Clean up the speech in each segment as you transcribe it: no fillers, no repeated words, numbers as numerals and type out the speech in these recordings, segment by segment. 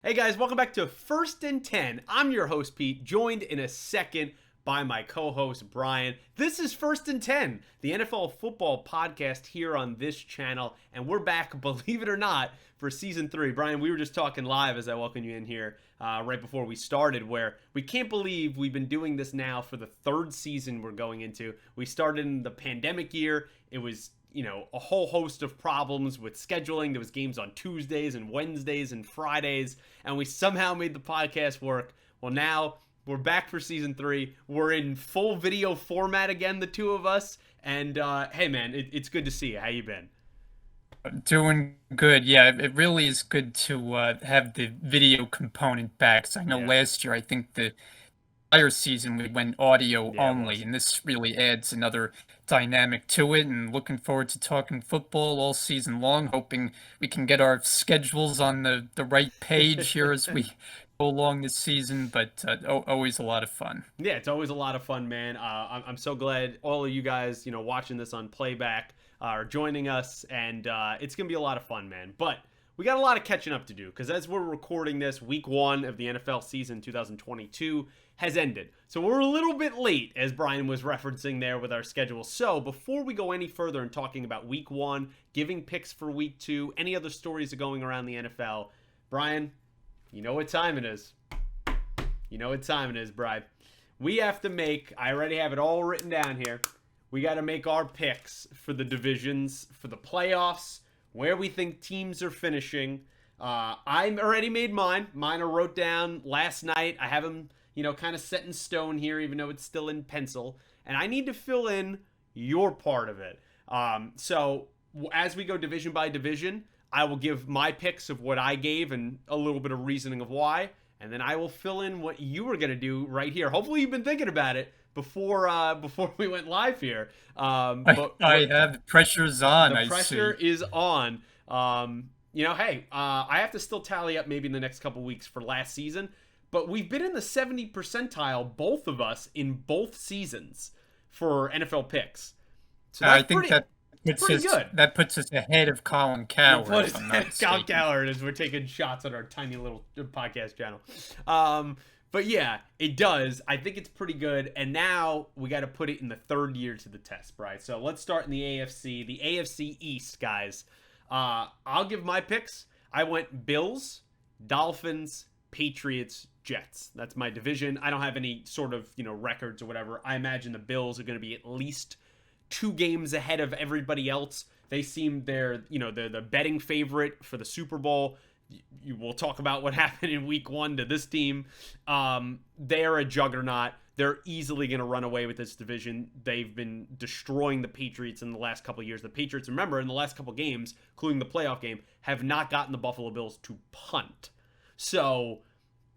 Hey guys, welcome back to First and 10. I'm your host, Pete, joined in a second by my co host, Brian. This is First and 10, the NFL football podcast here on this channel, and we're back, believe it or not, for season 3. Brian, we were just talking live as I welcome you in here right before we started, where we can't believe we've been doing this now for the third season we're going into. We started in the pandemic year. It was a whole host of problems with scheduling. There was games on Tuesdays and Wednesdays and Fridays, and we somehow made the podcast work. Well, now we're back for season 3. We're in full video format again, the two of us. And hey, man, it's good to see you. How you been? Doing good. Yeah, it really is good to have the video component back. 'Cause I know Yeah, last year, I think the entire season we went audio yeah, it only, was. and this really adds another dynamic to it. And looking forward to talking football all season long, hoping we can get our schedules on the right page here as we go along this season. But always a lot of fun. Yeah, it's always a lot of fun, man. I'm so glad all of you guys, watching this on playback are joining us, and it's gonna be a lot of fun, man. But we got a lot of catching up to do because as we're recording this, Week 1 of the NFL season 2022 has ended, so we're a little bit late, as Brian was referencing there with our schedule. So before we go any further in talking about Week 1, giving picks for Week 2, any other stories are going around the NFL, Brian, you know what time it is. You know what time it is, Brian. We have to make, I already have it all written down here. We got to make our picks for the divisions, for the playoffs, where we think teams are finishing. I already made mine. Mine are wrote down last night. I have them, kind of set in stone here, even though it's still in pencil. And I need to fill in your part of it. So as we go division by division, I will give my picks of what I gave and a little bit of reasoning of why, and then I will fill in what you were gonna do right here. Hopefully, you've been thinking about it before we went live here. I But I have the pressure's on, the I pressure see. is on. Hey, I have to still tally up maybe in the next couple weeks for last season, but we've been in the 70 percentile, both of us, in both seasons for NFL picks. So I that's think pretty. It's puts pretty us good. that puts us ahead of Colin We'll Coward, put if it I'm not Cal mistaken. Callard as we're taking shots on our tiny little podcast channel. Um, but yeah, it does. I think it's pretty good. And now we got to put it in the third year to the test, right? So let's start in the AFC. The AFC East, guys. I'll give my picks. I went Bills, Dolphins, Patriots, Jets. That's my division. I don't have any sort of, records or whatever. I imagine the Bills are going to be at least 2 games ahead of everybody else. They seem they're the betting favorite for the Super Bowl. You will talk about what happened in Week 1 to this team. They're a juggernaut. They're easily going to run away with this division. They've been destroying the Patriots in the last couple of years. The Patriots, remember, in the last couple of games, including the playoff game, have not gotten the Buffalo Bills to punt. So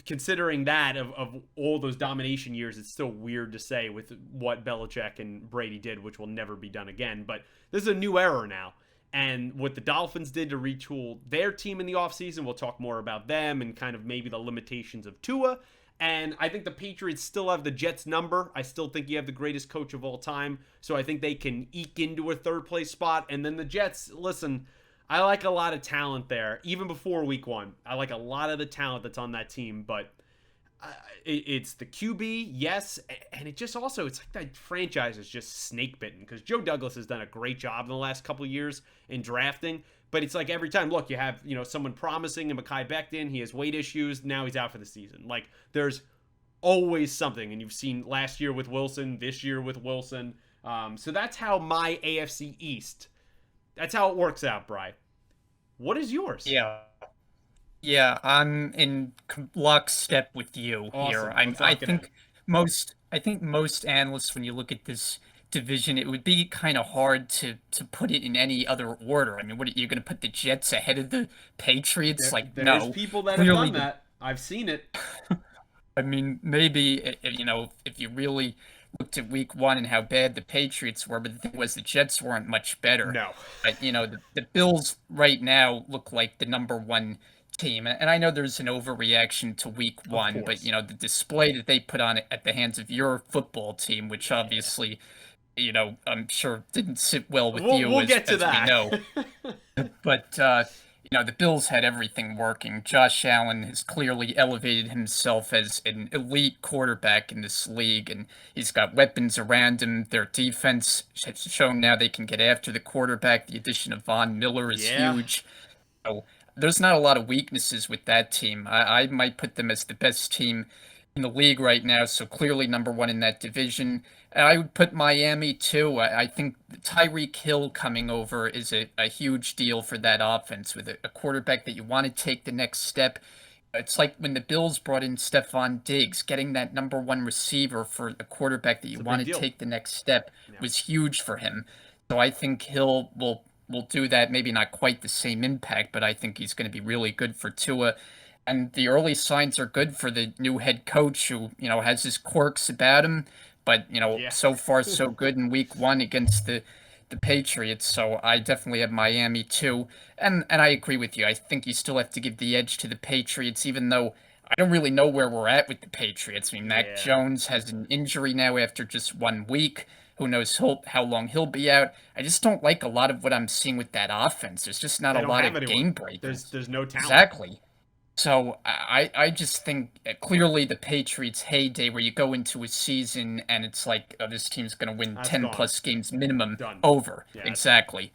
considering that of all those domination years, it's still weird to say with what Belichick and Brady did, which will never be done again. But this is a new era now. And what the Dolphins did to retool their team in the offseason, we'll talk more about them and kind of maybe the limitations of Tua. And I think the Patriots still have the Jets number. I still think you have the greatest coach of all time. So I think they can eke into a third place spot. And then the Jets, listen, I like a lot of talent there, even before Week 1. I like a lot of the talent that's on that team, but it's the QB, yes, and it just also it's like that franchise is just snake bitten because Joe Douglas has done a great job in the last couple of years in drafting, but it's like every time, look, you have someone promising and Mekhi Becton, he has weight issues, now he's out for the season. Like there's always something, and you've seen last year with Wilson, this year with Wilson. So that's how my AFC East. That's how it works out, Bry. What is yours? Yeah. Yeah, I'm in lockstep with you here. Awesome. Let's I lock it in. think most analysts, when you look at this division, it would be kind of hard to put it in any other order. I mean, what are you going to put the Jets ahead of the Patriots? Like, There's no. people that have Clearly, done that. I've seen it. I mean, maybe if you really looked at Week 1 and how bad the Patriots were, but the thing was the Jets weren't much better. No. But the Bills right now look like the number one team, and I know there's an overreaction to Week Of 1, but course. the display that they put on it at the hands of your football team, which Yeah. obviously I'm sure didn't sit well with We'll you we'll get to as we that. know. But the Bills had everything working. Josh Allen has clearly elevated himself as an elite quarterback in this league, and he's got weapons around him. Their defense has shown now they can get after the quarterback. The addition of Von Miller is Yeah, huge. So there's not a lot of weaknesses with that team. I might put them as the best team in the league right now, so clearly number one in that division. And I would put Miami too. I think Tyreek Hill coming over is a huge deal for that offense with a quarterback that you want to take the next step. It's like when the Bills brought in Stephon Diggs, getting that number one receiver for a quarterback that it's you a want big to deal. take the next step Yeah. was huge for him. So I think Hill will do that. Maybe not quite the same impact, but I think he's going to be really good for Tua. And the early signs are good for the new head coach who, has his quirks about him, but Yeah. so far so good in week one against the Patriots. So I definitely have Miami too. And I agree with you. I think you still have to give the edge to the Patriots, even though I don't really know where we're at with the Patriots. I mean, Mac Yeah. Jones has an injury now after just 1 week. Who knows how long he'll be out? I just don't like a lot of what I'm seeing with that offense. There's just not They a don't lot have of anyone. game There's breakers. there's no talent. Exactly. So I just think clearly the Patriots' heyday, where you go into a season and it's like, oh, this team's going to win That's 10 gone. plus games minimum, Done. over. Yeah, that's done. Exactly.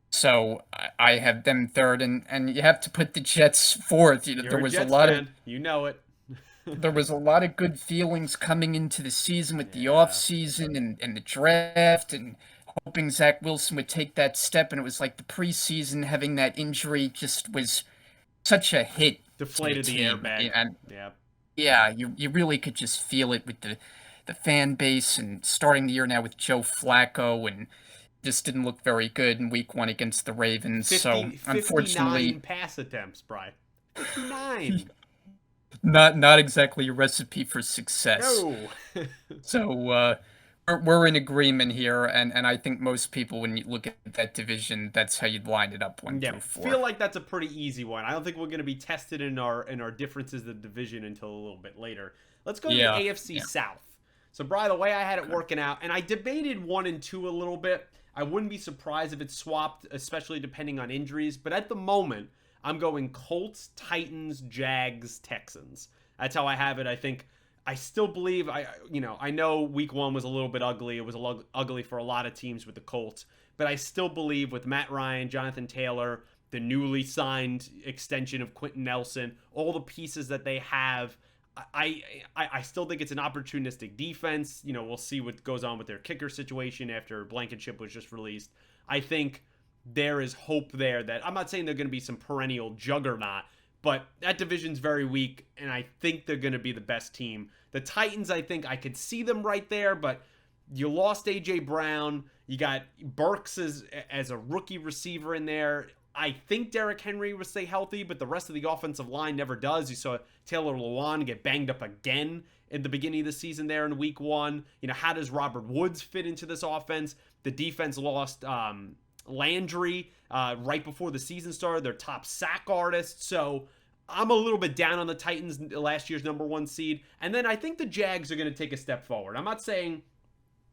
So I have them third, and you have to put the Jets fourth. You're There a was a Jets lot of fan. You know it. good feelings coming into the season with the Yeah. offseason and the draft, and hoping Zach Wilson would take that step. And it was like the preseason having that injury just was such a hit to the Deflated the team. airbag. And Yeah. yeah, you really could just feel it with the fan base, and starting the year now with Joe Flacco, and just didn't look very good in week one against the Ravens. So 59 unfortunately, pass attempts, Brian. 59. not exactly a recipe for success. No. So we're in agreement here, and I think most people, when you look at that division, that's how you'd line it up one Yeah, through feel four. like that's a pretty easy one. I don't think we're going to be tested in our differences of the division until a little bit later. Let's go to the Yeah, AFC yeah, South. So, Brian, the way I had it okay. working out, and I debated 1 and 2 a little bit. I wouldn't be surprised if it swapped, especially depending on injuries. But at the moment, I'm going Colts, Titans, Jags, Texans. That's how I have it. I think I still believe I know week 1 was a little bit ugly. It was ugly for a lot of teams with the Colts, but I still believe with Matt Ryan, Jonathan Taylor, the newly signed extension of Quentin Nelson, all the pieces that they have, I still think it's an opportunistic defense. We'll see what goes on with their kicker situation after Blankenship was just released. I think there is hope there that I'm not saying they're going to be some perennial juggernaut, but that division's very weak, and I think they're going to be the best team. The Titans, I think I could see them right there, but you lost A.J. Brown. You got Burks as a rookie receiver in there. I think Derrick Henry will stay healthy, but the rest of the offensive line never does. You saw Taylor Lewan get banged up again in the beginning of the season there in week 1. How does Robert Woods fit into this offense? The defense lost Landry right before the season started, their top sack artist. So I'm a little bit down on the Titans, last year's number 1 seed. And then I think the Jags are going to take a step forward. I'm not saying,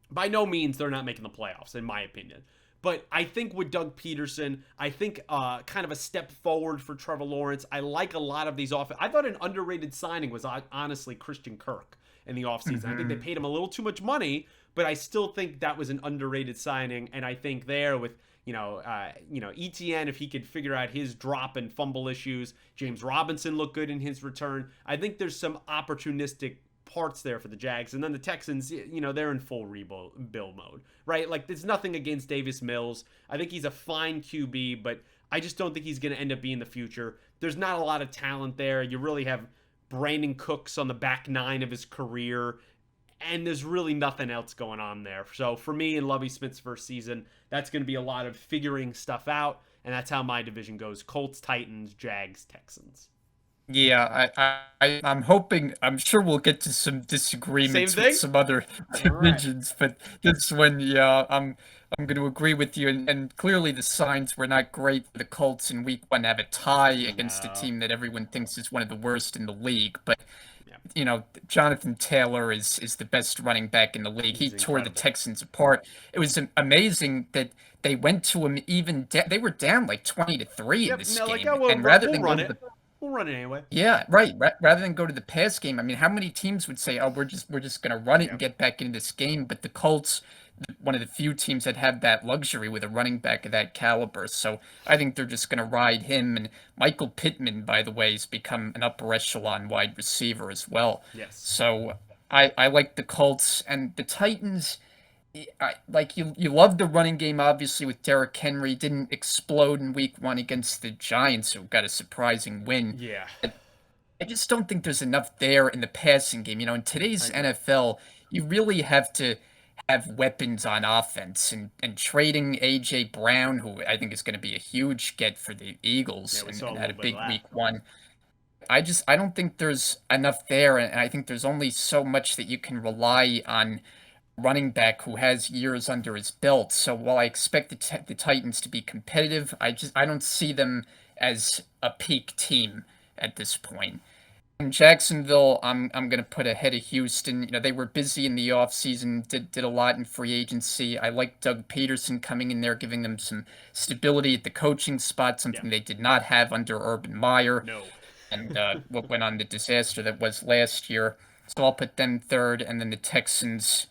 by no means, they're not making the playoffs, in my opinion. But I think with Doug Peterson, I think kind of a step forward for Trevor Lawrence. I like a lot of these I thought an underrated signing was honestly Christian Kirk in the offseason. I think they Hmm. paid him a little too much money, but I still think that was an underrated signing. And I think there with ETN, if he could figure out his drop and fumble issues, James Robinson looked good in his return. I think there's some opportunistic parts there for the Jags. And then the Texans, they're in full rebuild mode, right? Like, there's nothing against Davis Mills. I think he's a fine QB, but I just don't think he's going to end up being the future. There's not a lot of talent there. You really have Brandon Cooks on the back nine of his career, and there's really nothing else going on there. So for me in Lovie Smith's first season, that's going to be a lot of figuring stuff out, and that's how my division goes: Colts, Titans, Jags, Texans. Yeah, I'm hoping, I'm sure we'll get to some Same disagreements with thing. some other All right. divisions, but this one, yeah, I'm going to agree with you, and clearly the signs were not great for the Colts in Week 1 to have a tie against a No. team that everyone thinks is one of the worst in the league. But Yeah. Jonathan Taylor is the best running back in the league. He He's tore the incredible. Texans apart. It was amazing that they went to him even they were down like 20-3 in Yep. this No, like, oh, game, and rather we'll than go run to it. the We'll run it anyway. yeah, right. Rather than go to the pass game, I mean, how many teams would say, "Oh, we're just going to run it and Yep. get back into this game"? But the Colts, one of the few teams that have that luxury with a running back of that caliber, so I think they're just going to ride him. And Michael Pittman, by the way, has become an upper echelon wide receiver as well. Yes. So I like the Colts and the Titans. Like you love the running game obviously with Derrick Henry didn't explode in week 1 against the Giants who got a surprising win. Yeah. I just don't think there's enough there in the passing game. In I today's agree. NFL, you really have to have weapons on offense and trading AJ Brown, who I think is going to be a huge get for the Yeah, Eagles we and, saw a and had little a bit of big that. week 1. I don't think there's enough there, and I think there's only so much that you can rely on running back who has years under his belt. So while I expect the Titans to be competitive, I don't see them as a peak team at this point. In Jacksonville, I'm gonna put ahead of Houston. They were busy in the offseason, did a lot in free agency. I like Doug Peterson coming in there, giving them some stability at the coaching spot, Yeah. something they did not have under Urban Meyer, No. and what went on the disaster that was last year. So I'll put them third, and then the Texans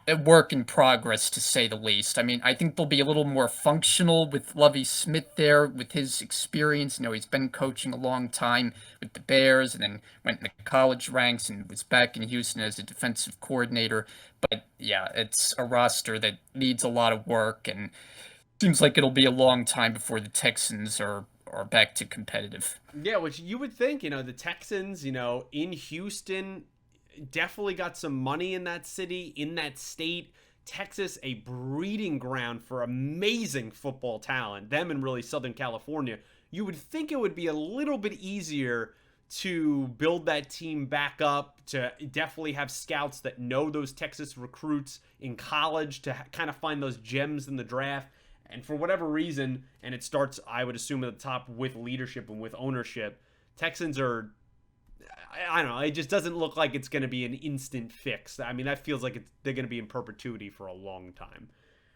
a work in progress to say the least. I mean, I think they'll be a little more functional with Lovie Smith there with his experience. He's been coaching a long time with the Bears and then went in the college ranks and was back in Houston as a defensive coordinator. But yeah, it's a roster that needs a lot of work and seems like it'll be a long time before the Texans are back to competitive. Yeah, which you would think, the Texans, in Houston, definitely got some money in that city, in that state. Texas, a breeding ground for amazing football talent, them and really Southern California. You would think it would be a little bit easier to build that team back up, to definitely have scouts that know those Texas recruits in college, to kind of find those gems in the draft. And for whatever reason, and it starts, I would assume, at the top with leadership and with ownership, Texans are, I don't know. It just doesn't look like it's going to be an instant fix. I mean, that feels like they're going to be in perpetuity for a long time.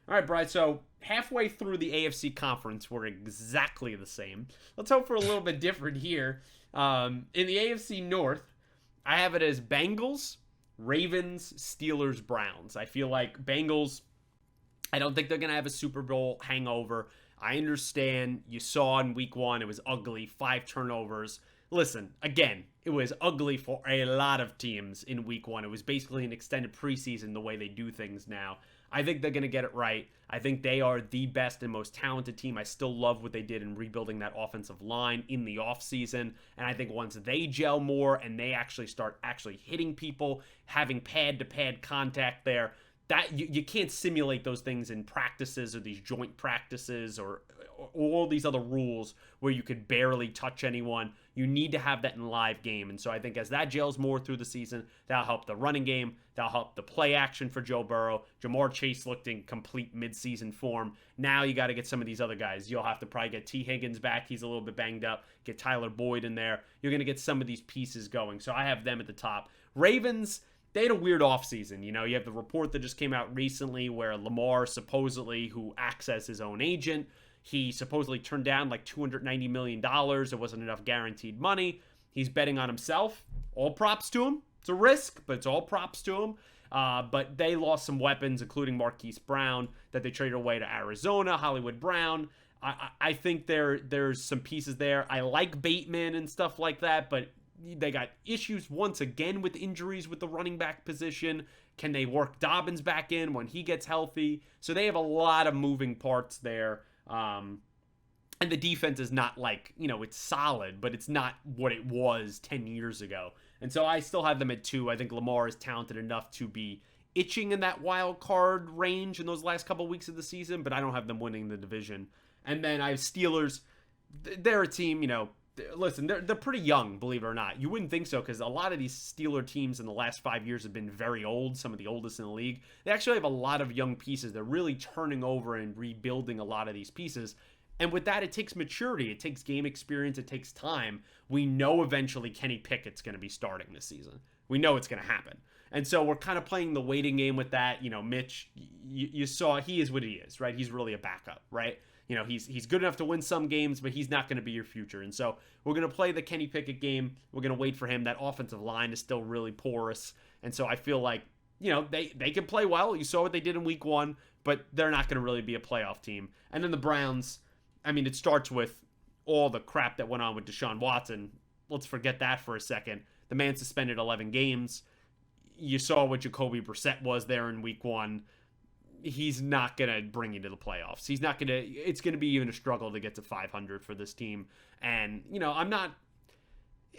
All right, Brian. So halfway through the AFC conference, we're exactly the same. Let's hope for a little bit different here. In the AFC North, I have it as Bengals, Ravens, Steelers, Browns. I feel like Bengals, I don't think they're going to have a Super Bowl hangover. I understand you saw in week 1, it was ugly, 5 turnovers. Listen, again, it was ugly for a lot of teams in week 1. It was basically an extended preseason the way they do things now. I think they're going to get it right. I think they are the best and most talented team. I still love what they did in rebuilding that offensive line in the offseason. And I think once they gel more and they actually start hitting people, having pad-to-pad contact there, that you can't simulate those things in practices or these joint practices or all these other rules where you could barely touch anyone. You need to have that in live game. And so I think as that gels more through the season, that'll help the running game. That'll help the play action for Joe Burrow. Jamar Chase looked in complete midseason form. Now you got to get some of these other guys. You'll have to probably get T. Higgins back. He's a little bit banged up. Get Tyler Boyd in there. You're going to get some of these pieces going. So I have them at the top. Ravens, they had a weird offseason. You have the report that just came out recently where Lamar supposedly, who acts as his own agent, he supposedly turned down like $290 million. It wasn't enough guaranteed money. He's betting on himself. All props to him. It's a risk, but it's all props to him. But they lost some weapons, including Marquise Brown, that they traded away to Arizona, Hollywood Brown. I think there's some pieces there. I like Bateman and stuff like that, but they got issues once again with injuries with the running back position. Can they work Dobbins back in when he gets healthy? So they have a lot of moving parts there. And the defense is not like, it's solid, but it's not what it was 10 years ago. And so I still have them at 2. I think Lamar is talented enough to be itching in that wild card range in those last couple weeks of the season, but I don't have them winning the division. And then I have Steelers. They're a team, listen, they're pretty young, believe it or not. You wouldn't think so because a lot of these Steeler teams in the last 5 years have been very old, some of the oldest in the league. They actually have a lot of young pieces. They're really turning over and rebuilding a lot of these pieces. And with that, it takes maturity, it takes game experience, it takes time. We know eventually Kenny Pickett's going to be starting this season. We know it's going to happen. And so we're kind of playing the waiting game with that. Mitch, you saw he is what he is, right? He's really a backup, right? He's good enough to win some games, but he's not going to be your future. And so we're going to play the Kenny Pickett game. We're going to wait for him. That offensive line is still really porous. And so I feel like, they can play well. You saw what they did in week 1, but they're not going to really be a playoff team. And then the Browns, I mean, it starts with all the crap that went on with Deshaun Watson. Let's forget that for a second. The man suspended 11 games. You saw what Jacoby Brissett was there in week 1. He's not going to bring you to the playoffs. It's going to be even a struggle to get to 500 for this team. And,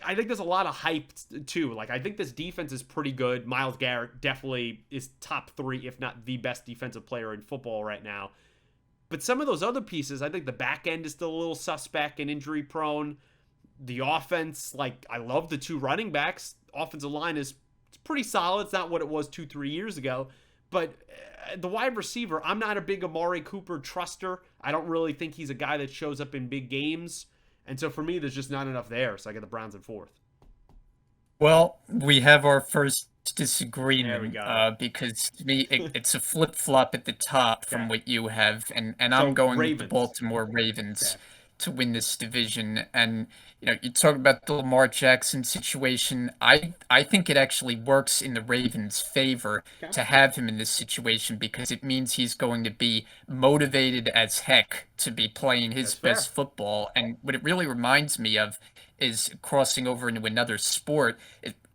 I think there's a lot of hype too. Like, I think this defense is pretty good. Myles Garrett definitely is top 3, if not the best defensive player in football right now. But some of those other pieces, I think the back end is still a little suspect and injury prone. The offense, like, I love the 2 running backs. Offensive line it's pretty solid. It's not what it was 2-3 years ago. But the wide receiver, I'm not a big Amari Cooper truster. I don't really think he's a guy that shows up in big games. And so for me, there's just not enough there. So I get the Browns in 4th. Well, we have our first There we disagreement go. because to me it's a flip flop at the top from Okay. what you have, and I'm So going with the Ravens. Baltimore Ravens Okay. to win this division. And you talk about the Lamar Jackson situation. I think it actually works in the Ravens' favor Okay. to have him in this situation because it means he's going to be motivated as heck to be playing his That's best fair. football. And what it really reminds me of is crossing over into another sport.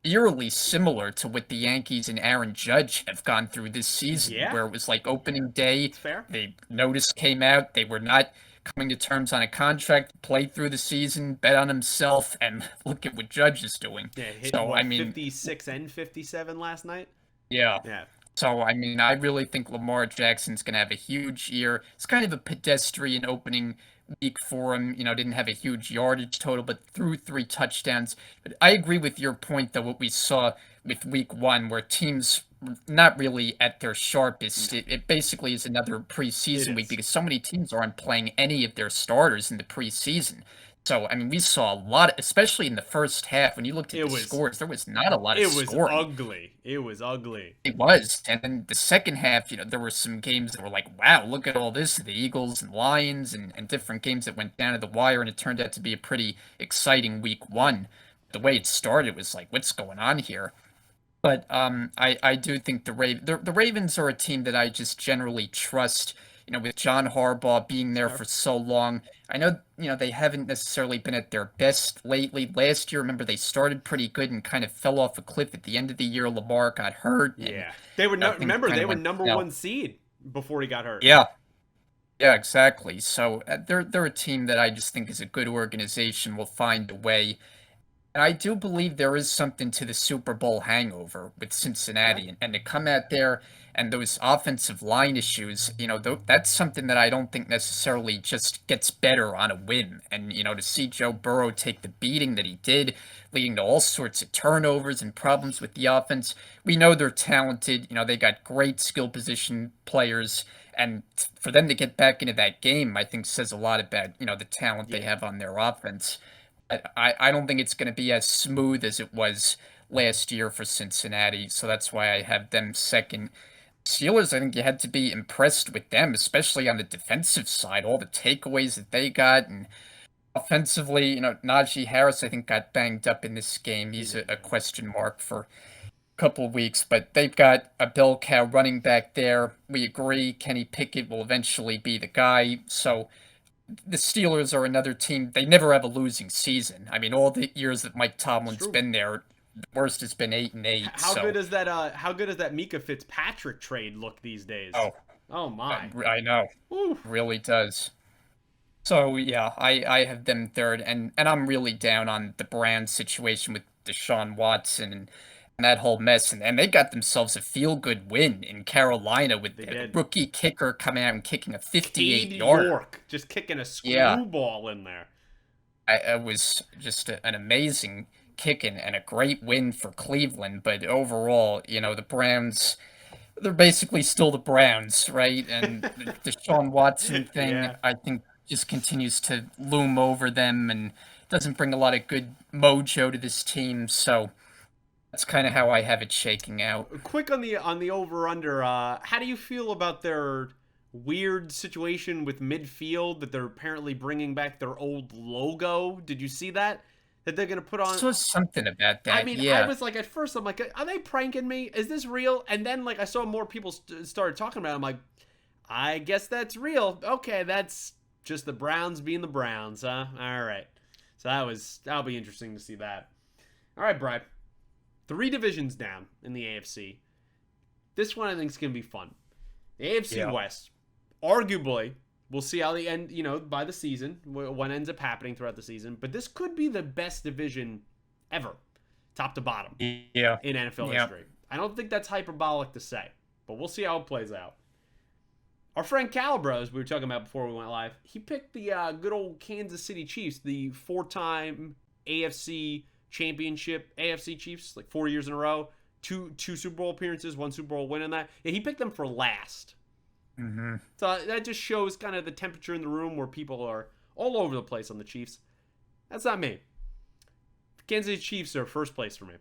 Eerily similar to what the Yankees and Aaron Judge have gone through this season, Yeah. where it was like opening day, It's fair. the notice came out, they were not coming to terms on a contract, played through the season, bet on himself, and look at what Judge is doing. Yeah, hit So, I what, mean, 56 and 57 last night? yeah. Yeah. So, I mean, I really think Lamar Jackson's going to have a huge year. It's kind of a pedestrian opening week for him. Didn't have a huge yardage total, but threw 3 touchdowns. But I agree with your point, though, what we saw with week 1, where teams were not really at their sharpest. No. It basically is another It preseason week is. because so many teams aren't playing any of their starters in the preseason. So, I mean, we saw a lot, especially in the first half. When you looked at It the was scores, there was not a lot of it was scoring. ugly. It was ugly. It was. And then the second half, there were some games that were like, wow, look at all this. The Eagles and Lions and different games that went down to the wire, and it turned out to be a pretty exciting week 1. The way it started was like, what's going on here? But I do think the Ravens are a team that I just generally trust. With John Harbaugh being It's there fair. for so long, I know they haven't necessarily been at their best lately. Last year, remember they started pretty good and kind of fell off a cliff at the end of the year. Lamar got hurt, and Yeah. They were no, things remember kind they of were went number south. 1 seed before he got hurt. Yeah, yeah, exactly. So they're a team that I just think is a good organization. Will find a way. And I do believe there is something to the Super Bowl hangover with Okay. Cincinnati, and to come out there and those offensive line issues, that's something that I don't think necessarily just gets better on a whim. And, to see Joe Burrow take the beating that he did, leading to all sorts of turnovers and problems with the offense, we know they're talented. They got great skill position players. And for them to get back into that game, I think says a lot about, the talent they Yeah. have on their offense. I don't think it's going to be as smooth as it was last year for Cincinnati, so that's why I have them second. Steelers, I think you had to be impressed with them, especially on the defensive side, all the takeaways that they got, and offensively, Najee Harris, I think, got banged up in this game. He He's did. a question mark for a couple of weeks, but they've got a bell cow running back there. We agree Kenny Pickett will eventually be the guy, so the Steelers are another team. They never have a losing season. I mean, all the years that Mike It's Tomlin's true. been there, the worst has been 8-8. How good So, is that how good does that Mika Fitzpatrick trade look these days? oh, Oh my. I know, Woo. really does. So yeah, I have them third, and I'm really down on the Browns situation with Deshaun Watson and that whole mess, and they got themselves a feel good win in Carolina with They the did. rookie kicker coming out and kicking a 58 Cade yarder. York just kicking a Yeah. screwball in there. It was just an amazing kick and a great win for Cleveland. But overall, the Browns, they're basically still the Browns, right? And the Deshaun Watson thing, Yeah. I think, just continues to loom over them and doesn't bring a lot of good mojo to this team. So that's kind of how I have it shaking out. Quick on the over under. How do you feel about their weird situation with midfield that they're apparently bringing back their old logo? Did you see that? That they're gonna put on. So something about I that, mean, I yeah. was like, at first, I'm like, are they pranking me? Is this real? And then, like, I saw more people started talking about it. I'm like, I guess that's real. Okay, that's just the Browns being the Browns, huh? All right. So that'll be interesting to see that. All right, Brian. 3 divisions down in the AFC. This one I think is going to be fun. The AFC Yeah. West, arguably, we'll see how they end, by the season, what ends up happening throughout the season. But this could be the best division ever, top to bottom, Yeah. in NFL Yeah. history. I don't think that's hyperbolic to say, but we'll see how it plays out. Our friend Calabro, as we were talking about before we went live, he picked the good old Kansas City Chiefs, the 4-time AFC Championship AFC Chiefs, like 4 years in a row, two Super Bowl appearances, one Super Bowl win in that. Yeah, he picked them for last. Hmm. So that just shows kind of the temperature in the room where people are all over the place on the Chiefs. That's not me. Kansas City Chiefs are first place for me.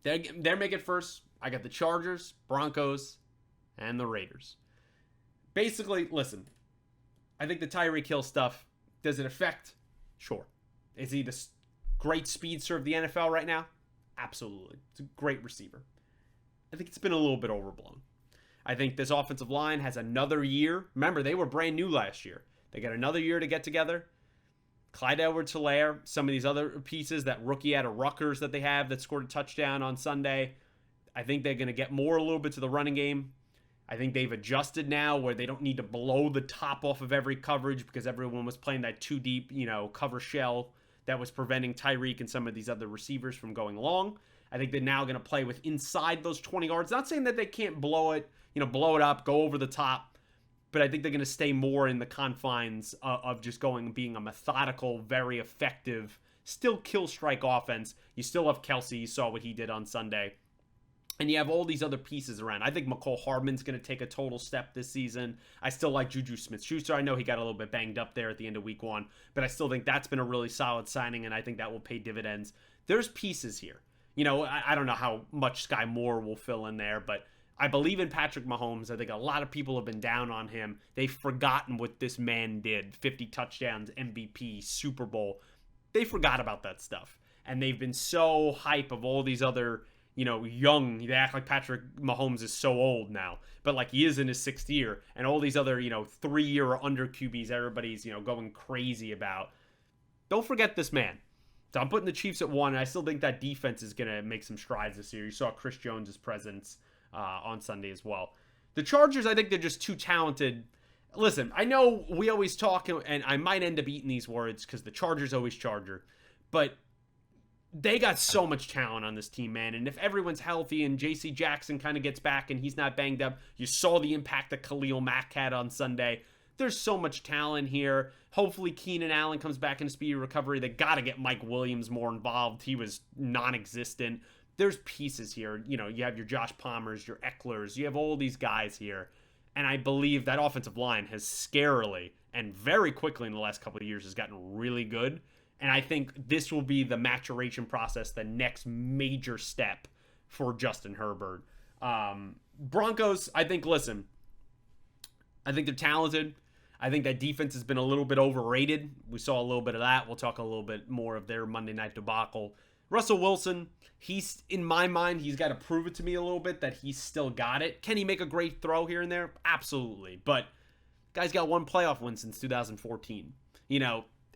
They're making first. I got the Chargers, Broncos, and the Raiders. Basically, listen, I think the Tyreek Hill stuff, does it affect? Sure. Is he the great speedster of the NFL right now? Absolutely. It's a great receiver. I think it's been a little bit overblown. I think this offensive line has another year. Remember, they were brand new last year. They got another year to get together. Clyde Edwards-Helaire, some of these other pieces, that rookie out of Rutgers that they have that scored a touchdown on Sunday. I think they're going to get more a little bit to the running game. I think they've adjusted now where they don't need to blow the top off of every coverage because everyone was playing that too deep, cover shell that was preventing Tyreek and some of these other receivers from going long. I think they're now going to play with inside those 20 yards. Not saying that they can't blow it up, go over the top, but I think they're going to stay more in the confines of just being a methodical, very effective, still kill strike offense. You still have Kelsey. You saw what he did on Sunday. And you have all these other pieces around. I think McCole Hardman's going to take a total step this season. I still like Juju Smith-Schuster. I know he got a little bit banged up there at the end of week 1, but I still think that's been a really solid signing, and I think that will pay dividends. There's pieces here. I don't know how much Sky Moore will fill in there, but I believe in Patrick Mahomes. I think a lot of people have been down on him. They've forgotten what this man did. 50 touchdowns, MVP, Super Bowl. They forgot about that stuff. And they've been so hype of all these other young. They act like Patrick Mahomes is so old now, but like he is in his 6th year, and all these other 3-year or under QBs, everybody's going crazy about. Don't forget this man. So I'm putting the Chiefs at 1, and I still think that defense is gonna make some strides this year. You saw Chris Jones' presence on Sunday as well. The Chargers, I think they're just too talented. Listen, I know we always talk, and I might end up eating these words because the Chargers always Charger, but they got so much talent on this team, man. And if everyone's healthy and J.C. Jackson kind of gets back and he's not banged up, you saw the impact that Khalil Mack had on Sunday. There's so much talent here. Hopefully Keenan Allen comes back in speedy recovery. They got to get Mike Williams more involved. He was non-existent. There's pieces here. You have your Josh Palmers, your Ecklers. You have all these guys here. And I believe that offensive line has scarily and very quickly in the last couple of years has gotten really good. And I think this will be the maturation process, the next major step for Justin Herbert. Broncos, I think they're talented. I think that defense has been a little bit overrated. We saw a little bit of that. We'll talk a little bit more of their Monday night debacle. Russell Wilson, in my mind, he's got to prove it to me a little bit that he's still got it. Can he make a great throw here and there? Absolutely. But guy's got 1 playoff win since 2014.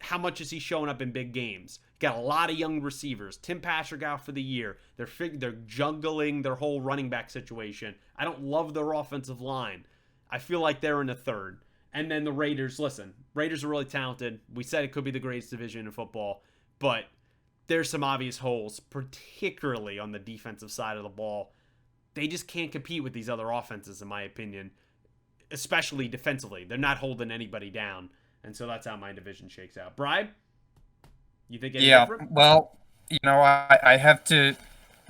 How much is he showing up in big games? Got a lot of young receivers. Tim Patrick out for the year. They're juggling their whole running back situation. I don't love their offensive line. I feel like they're in the 3rd. And then the Raiders, listen, Raiders are really talented. We said it could be the greatest division in football, but there's some obvious holes, particularly on the defensive side of the ball. They just can't compete with these other offenses, in my opinion, especially defensively. They're not holding anybody down. And so that's how my division shakes out. Brian? You think any Yeah, different? well, I have to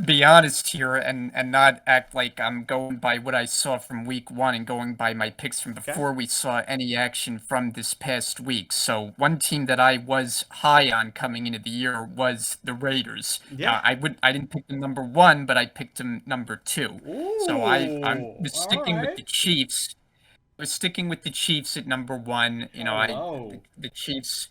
be honest here and not act like I'm going by what I saw from week one and going by my picks from Okay. before we saw any action from this past week. So one team that I was high on coming into the year was the Raiders. Yeah. I didn't pick them number one, but I picked them number two. So I'm Ooh. was All sticking with right. the Chiefs. I was sticking with the Chiefs at number one. Hello. The Chiefs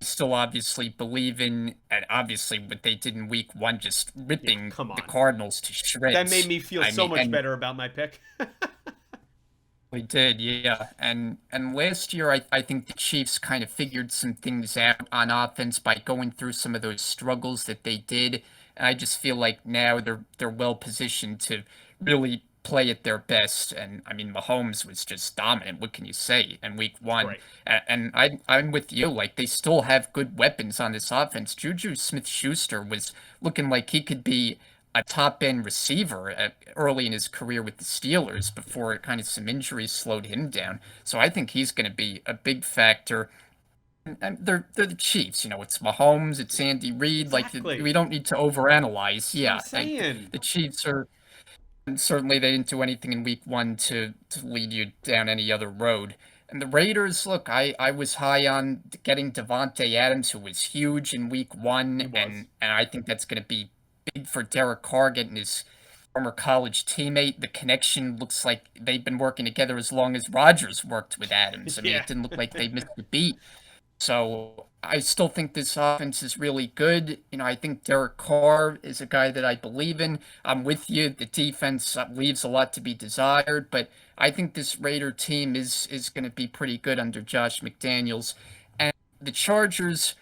still obviously believe in, and obviously what they did in week one, just Yeah. ripping Come the on. Cardinals to That made shreds. me feel I so mean, much and better about my pick. we did, yeah. And last year, I think the Chiefs kind of figured some things out on offense by going through some of those struggles that they did. And I just feel like now they're well positioned to really play at their best. And I mean, Mahomes was just dominant. What can you say in week It's one? great. And I'm with you. Like they still have good weapons on this offense. Juju Smith-Schuster was looking like he could be a top end receiver early in his career with the Steelers before kind of some injuries slowed him down. So I think he's going to be a big factor. And they're the Chiefs, it's Mahomes, it's Andy Reid. Like we Exactly. don't need to overanalyze. That's what I'm Yeah, saying. the Chiefs are and certainly they didn't do anything in week one to lead you down any other road. And the Raiders, look, I was high on getting Devontae Adams, who was huge in week one, He was. and I think that's going to be big for Derek Carr getting his former college teammate. The connection looks like they've been working together as long as Rodgers worked with Adams. I mean, Yeah. it didn't look like they missed a beat. So I still think this offense is really good. I think Derek Carr is a guy that I believe in. I'm with you. The defense leaves a lot to be desired, but I think this Raider team is going to be pretty good under Josh McDaniels. And the Chargers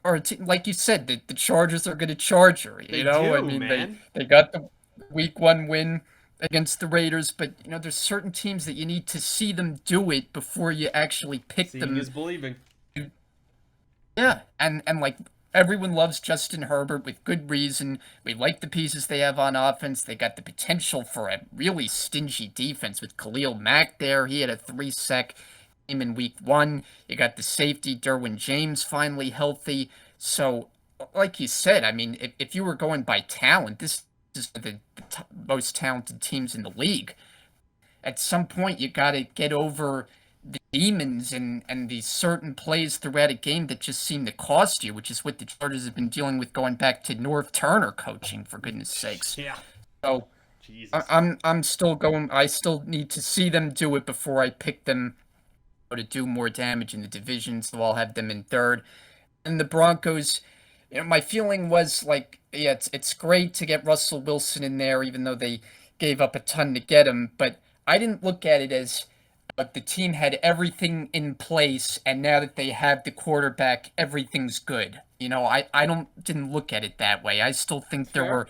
are, like you said, the Chargers are going to charge her. They I do, mean, man. they got the week one win against the Raiders, but there's certain teams that you need to see them do it before you actually pick Seeing them. is believing. Yeah, and like everyone loves Justin Herbert with good reason. We like the pieces they have on offense. They got the potential for a really stingy defense with Khalil Mack there. He had a 3-sack game in week one. You got the safety Derwin James finally healthy. So, like you said, I mean, if you were going by talent, this is the most talented teams in the league. At some point, you got to get over the demons and these certain plays throughout a game that just seem to cost you, which is what the Chargers have been dealing with going back to North Turner coaching, for goodness sakes. Yeah. So Jesus. I'm still going. I still need to see them do it before I pick them to do more damage in the division. So I'll have them in third. And the Broncos, my feeling was like, yeah, it's great to get Russell Wilson in there, even though they gave up a ton to get him. But I didn't look at it as like the team had everything in place, and now that they have the quarterback, everything's good. I didn't look at it that way. I still That's think there fair. were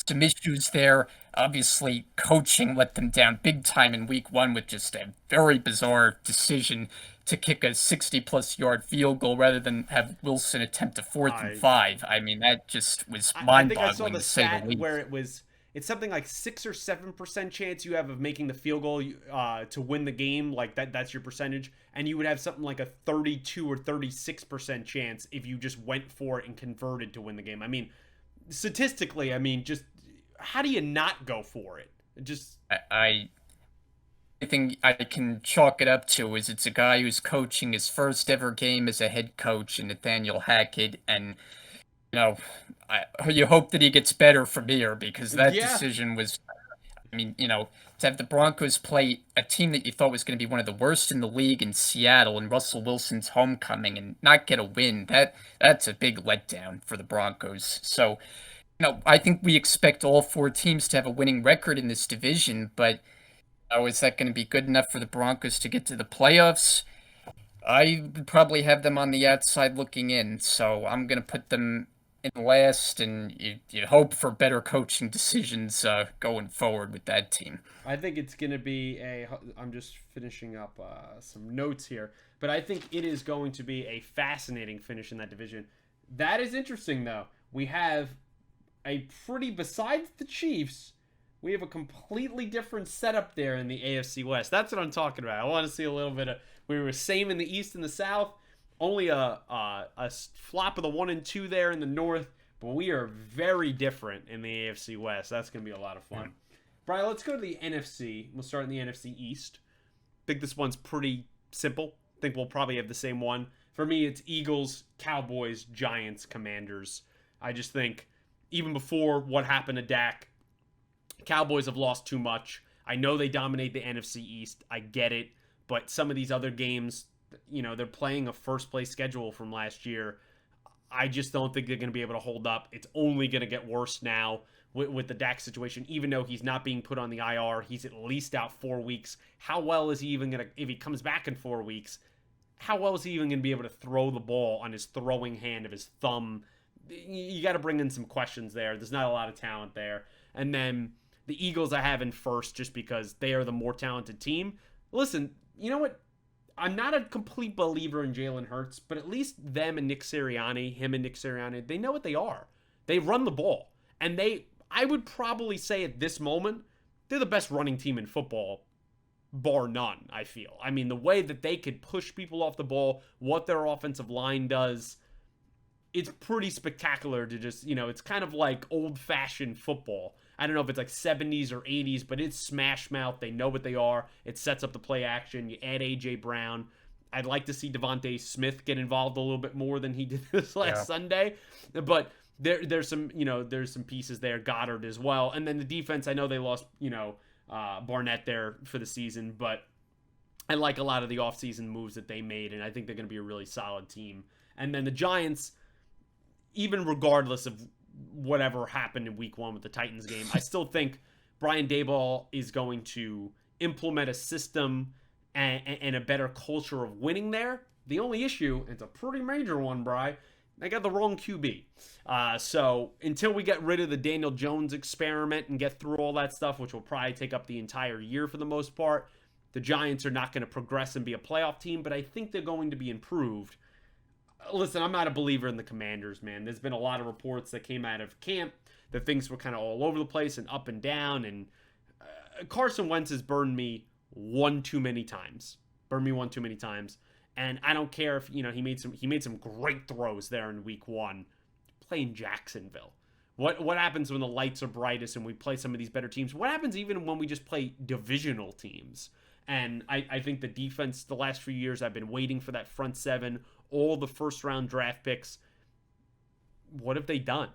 some issues there. Obviously, coaching let them down big time in week one with just a very bizarre decision to kick a 60-plus yard field goal rather than have Wilson attempt a fourth and I five. I mean, that just was I think I saw mind-boggling the to say the stat where least. it's something like 6 or 7% chance you have of making the field goal to win the game. Like that's your percentage, and you would have something like a 32 or 36% chance if you just went for it and converted to win the game. I mean, statistically, I mean, just how do you not go for it? Just I think I can chalk it up to is it's a guy who's coaching his first ever game as a head coach in Nathaniel Hackett, and you know, you hope that he gets better from here because that yeah, decision was. I mean, to have the Broncos play a team that you thought was going to be one of the worst in the league in Seattle and Russell Wilson's homecoming and not get a win, that's a big letdown for the Broncos. So, I think we expect all four teams to have a winning record in this division, but is that going to be good enough for the Broncos to get to the playoffs? I would probably have them on the outside looking in, so I'm going to put them in last, and you hope for better coaching decisions going forward with that team. I think it's going to be a. I'm just finishing up some notes here, but I think it is going to be a fascinating finish in that division. That is interesting, though. We have a pretty, besides the Chiefs, we have a completely different setup there in the AFC West. That's what I'm talking about. I want to see a little bit of. We were same in the East and the South. only a flop of the 1 and 2 there in the North, but we are very different in the AFC West. That's gonna be a lot of fun. Brian, let's go to the NFC. We'll start in the NFC East. I think this one's pretty simple. I think we'll probably have the same one. For me, it's Eagles, Cowboys, Giants, Commanders. I just think even before what happened to Dak, Cowboys have lost too much. I know they dominate the NFC East. I get it. But some of these other games, they're playing a first place schedule from last year. I just don't think they're going to be able to hold up. It's only going to get worse now with the Dak situation. Even though he's not being put on the IR, he's at least out 4 weeks. How well is he even going to, if he comes back in 4 weeks, how well is he even going to be able to throw the ball on his throwing hand of his thumb? You got to bring in some questions there. There's not a lot of talent there. And then the Eagles I have in first just because they are the more talented team. Listen, you know what? I'm not a complete believer in Jalen Hurts, but at least him and Nick Sirianni, they know what they are. They run the ball. And I would probably say at this moment, they're the best running team in football, bar none, I feel. I mean, the way that they could push people off the ball, what their offensive line does, it's pretty spectacular to just, it's kind of like old-fashioned football. I don't know if it's like 70s or 80s, but it's smash mouth. They know what they are. It sets up the play action. You add A.J. Brown. I'd like to see Devontae Smith get involved a little bit more than he did this last Sunday. But there's some pieces there. Goddard as well. And then the defense, I know they lost, Barnett there for the season, but I like a lot of the offseason moves that they made, and I think they're going to be a really solid team. And then the Giants, even regardless of whatever happened in week 1 with the Titans game, I still think Brian Daboll is going to implement a system and a better culture of winning there. The only issue, it's a pretty major one, Bri, they got the wrong QB. So until we get rid of the Daniel Jones experiment and get through all that stuff, which will probably take up the entire year for the most part, the Giants are not going to progress and be a playoff team, but I think they're going to be improved. Listen, I'm not a believer in the Commanders, man. There's been a lot of reports that came out of camp that things were kind of all over the place and up and down. And Carson Wentz has burned me one too many times. And I don't care if he made some great throws there in week 1, playing Jacksonville. What happens when the lights are brightest and we play some of these better teams? What happens even when we just play divisional teams? And I think the defense the last few years, I've been waiting for that front seven, all the first round draft picks. What have they done?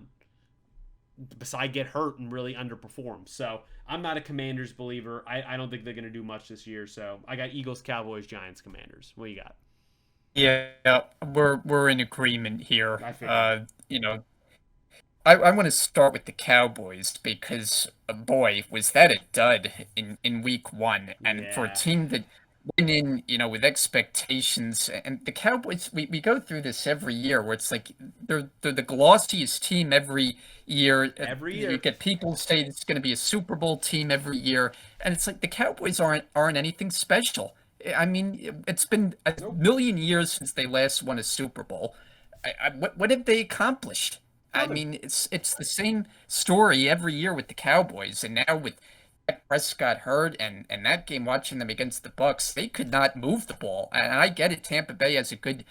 Besides get hurt and really underperform. So I'm not a Commanders believer. I don't think they're going to do much this year. So I got Eagles, Cowboys, Giants, Commanders. What do you got? Yeah, we're in agreement here. I figured. I want to start with the Cowboys because, boy, was that a dud in week 1. And for a Yeah. team that went in, with expectations, and the Cowboys, we go through this every year where it's like they're the glossiest team every year. Every You year. get people say it's going to be a Super Bowl team every year, and it's like the Cowboys aren't anything special. I mean, it's been a Nope. million years since they last won a Super Bowl. What have they accomplished? I Nothing. mean, it's the same story every year with the Cowboys, and now with Dak Prescott hurt and that game watching them against the Bucks, they could not move the ball. And I get it, Tampa Bay has a good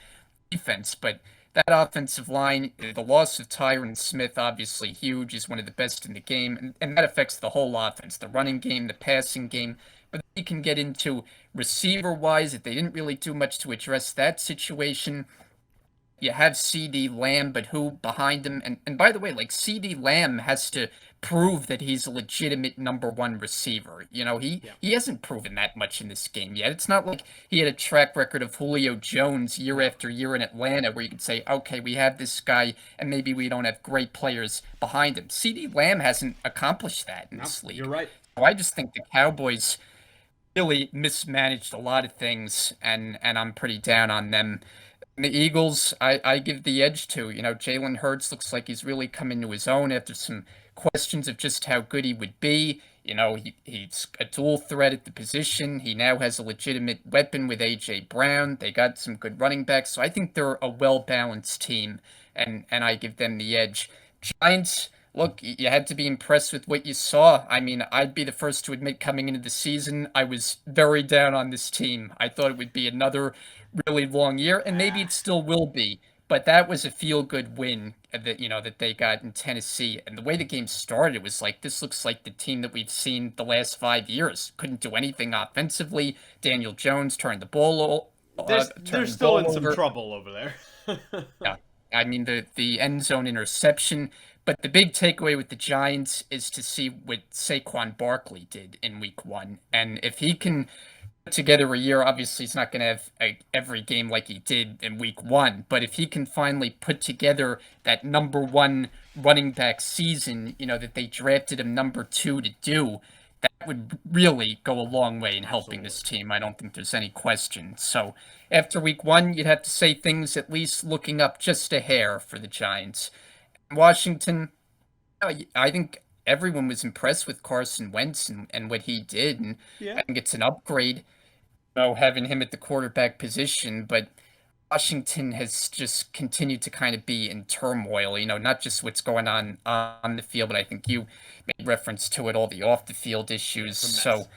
defense, but that offensive line, the loss of Tyron Smith, obviously huge. He's one of the best in the game, and that affects the whole offense, the running game, the passing game. But you can get into receiver-wise, if they didn't really do much to address that situation. You have CD Lamb, but who behind him? And by the way, like CD Lamb has to prove that he's a legitimate number 1 receiver. Yeah. He hasn't proven that much in this game yet. It's not like he had a track record of Julio Jones year No. after year in Atlanta where you could say, okay, we have this guy and maybe we don't have great players behind him. CD Lamb hasn't accomplished that in No. this league. You're right. So I just think the Cowboys really mismanaged a lot of things, and I'm pretty down on them. The Eagles, I give the edge to. Jalen Hurts looks like he's really come into his own after some questions of just how good he would be. He's a dual threat at the position. He now has a legitimate weapon with A.J. Brown. They got some good running backs. So I think they're a well-balanced team, and I give them the edge. Giants, Look, you had to be impressed with what you saw. I mean, I'd be the first to admit coming into the season, I was very down on this team. I thought it would be another really long year, and maybe Ah, it still will be. But that was a feel-good win that they got in Tennessee. And the way the game started, it was like, this looks like the team that we've seen the last 5 years. Couldn't do anything offensively. Daniel Jones they're turned the still in ball some over. trouble over there. Yeah. I mean the end zone interception, but the big takeaway with the Giants is to see what Saquon Barkley did in week 1. And if he can put together a year, obviously he's not going to have every game like he did in week 1, but if he can finally put together that number 1 running back season, that they drafted him number 2 to do, that would really go a long way in helping Absolutely. this team. I don't think there's any question. So after week 1, you'd have to say things at least looking up just a hair for the Giants. Washington, I think everyone was impressed with Carson Wentz and what he did, and Yeah. I think it's an upgrade, having him at the quarterback position, but Washington has just continued to kind of be in turmoil, not just what's going on the field, but I think you made reference to it, all the off the field issues. It's a So mess.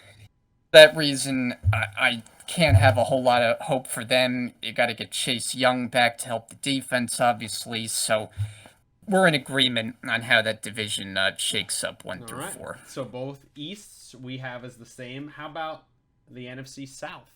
that reason, I can't have a whole lot of hope for them. You got to get Chase Young back to help the defense, obviously. So we're in agreement on how that division shakes up one All through right. four. So both Easts we have as the same. How about the NFC South?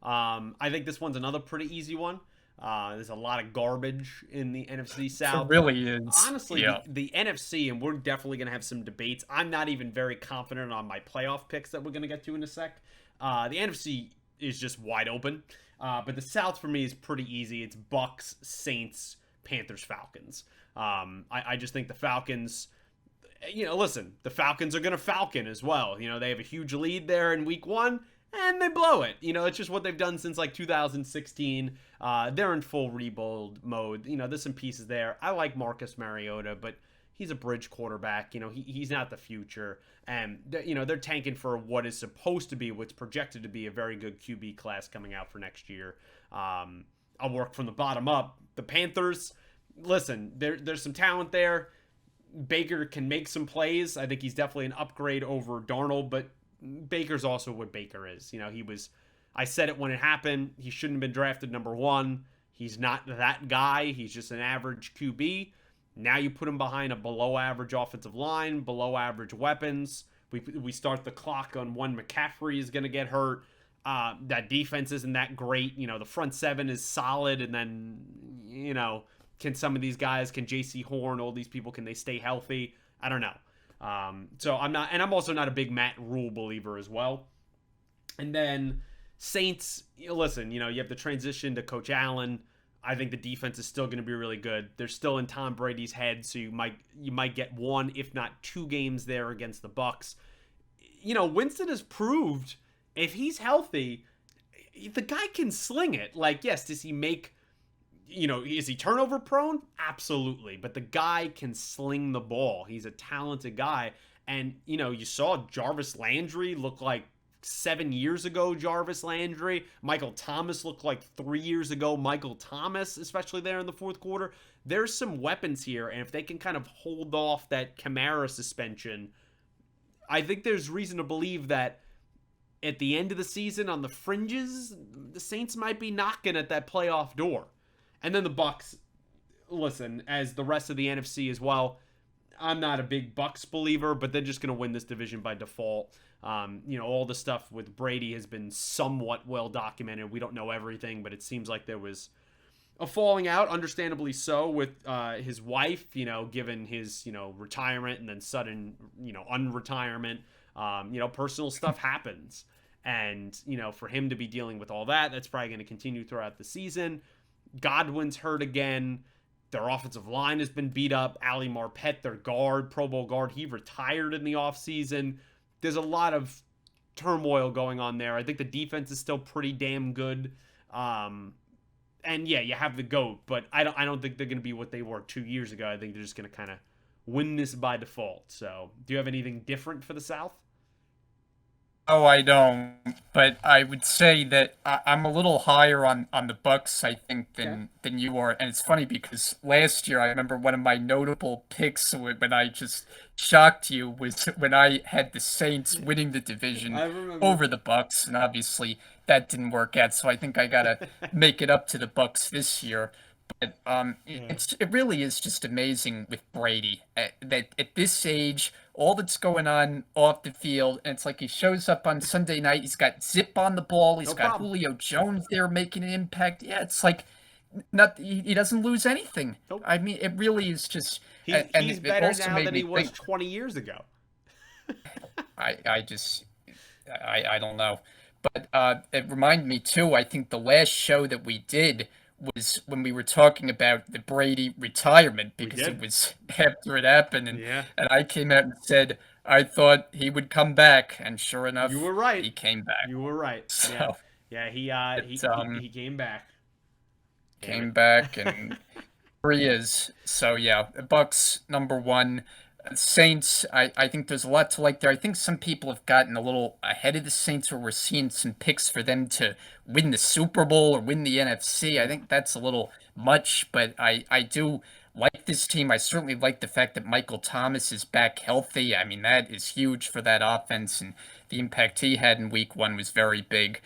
I think this one's another pretty easy one. There's a lot of garbage in the NFC It South. really is. Honestly, Yeah. the NFC, and we're definitely going to have some debates. I'm not even very confident on my playoff picks that we're going to get to in a sec. The NFC is just wide open. But the South for me is pretty easy. It's Bucks, Saints, Panthers, Falcons. I just think the Falcons, listen, the Falcons are going to Falcon as well. They have a huge lead there in week 1 and they blow it. It's just what they've done since like 2016. They're in full rebuild mode. There's some pieces there. I like Marcus Mariota, but he's a bridge quarterback. He's not the future. And, they're tanking for what is supposed to be, what's projected to be a very good QB class coming out for next year. I'll work from the bottom up. The Panthers, listen, there's some talent there. Baker can make some plays. I think he's definitely an upgrade over Darnold, but Baker's also what Baker is. He was, I said it when it happened, he shouldn't have been drafted number 1. He's not that guy. He's just an average QB. Now you put him behind a below average offensive line, below average weapons. We start the clock on when McCaffrey is going to get hurt. That defense isn't that great. The front seven is solid, and then, can some of these guys, can J.C. Horn, all these people, can they stay healthy? I don't know. So I'm not, and I'm also not a big Matt Rule believer as well. And then Saints, listen, you have the transition to Coach Allen. I think the defense is still going to be really good. They're still in Tom Brady's head, so you might get one, if not 2 games there against the Bucks. Winston has proved if he's healthy, the guy can sling it. Like, yes, does he make, is he turnover prone? Absolutely. But the guy can sling the ball. He's a talented guy. And, you saw Jarvis Landry look like 7 years ago, Jarvis Landry. Michael Thomas looked like 3 years ago, Michael Thomas, especially there in the fourth quarter. There's some weapons here. And if they can kind of hold off that Kamara suspension, I think there's reason to believe that at the end of the season on the fringes, the Saints might be knocking at that playoff door. And then the Bucks, listen, as the rest of the NFC as well, I'm not a big Bucks believer, but they're just going to win this division by default. All the stuff with Brady has been somewhat well documented. We don't know everything, but it seems like there was a falling out, understandably so, with his wife, given his, retirement and then sudden, unretirement. Personal stuff happens. And, for him to be dealing with all that, that's probably going to continue throughout the season. Godwin's hurt again. Their offensive line has been beat up. Ali Marpet, their guard, Pro Bowl guard, he retired in the offseason. There's a lot of turmoil going on there. I think the defense is still pretty damn good. And yeah, you have the GOAT, but I don't think they're going to be what they were 2 years ago. I think they're just going to kind of win this by default. So, do you have anything different for the South? Oh, I don't. But I would say that I'm a little higher on the Bucks, I think, Okay. than you are. And it's funny because last year I remember one of my notable picks when I just shocked you was when I had the Saints winning the division I remember. over the Bucks, and obviously that didn't work out. So I think I gotta make it up to the Bucks this year. But Yeah. it really is just amazing with Brady that at this age, all that's going on off the field, and it's like he shows up on Sunday night. He's got Zip on the ball. He's No got problem. Julio Jones there making an impact. Yeah, it's like not he doesn't lose anything. Nope. I mean, it really is just, and He's it better also now made than me he was think. 20 years ago. I just I don't know. But it reminded me too, I think the last show that we did was when we were talking about the Brady retirement We because it did. was after it happened Yeah. and I came out and said I thought he would come back and sure You enough were right. he came back. You were right. Yeah. So Yeah, it he came back. Damn it. came back and here he is. So yeah, Bucks number one. Saints, I think there's a lot to like there. I think some people have gotten a little ahead of the Saints where we're seeing some picks for them to win the Super Bowl or win the NFC. I Nope. think that's a little much, but I do like this team. I certainly like the fact that Michael Thomas is back healthy. I mean, that is huge for that offense, and the impact he had in week one was very big.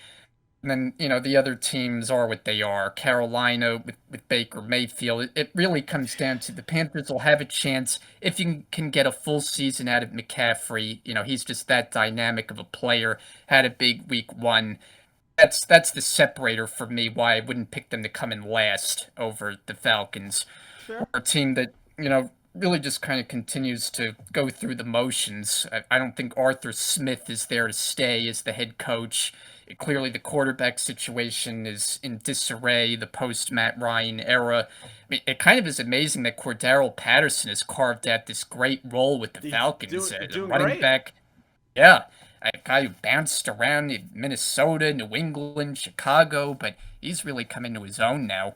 And then, the other teams are what they are. Carolina with Baker Mayfield. It really comes down to the Panthers will have a chance if you can get a full season out of McCaffrey. He's just that dynamic of a player. Had a big week one. That's the separator for me why I wouldn't pick them to come in last over the Falcons. Sure. Or a team that, really just kind of continues to go through the motions. I don't think Arthur Smith is there to stay as the head coach. Clearly, the quarterback situation is in disarray, the post Matt Ryan era. I mean, it kind of is amazing that Cordero Patterson has carved out this great role with the He's Falcons. The doing running great. back, yeah, a guy who bounced around in Minnesota, New England, Chicago, but he's really come into his own now.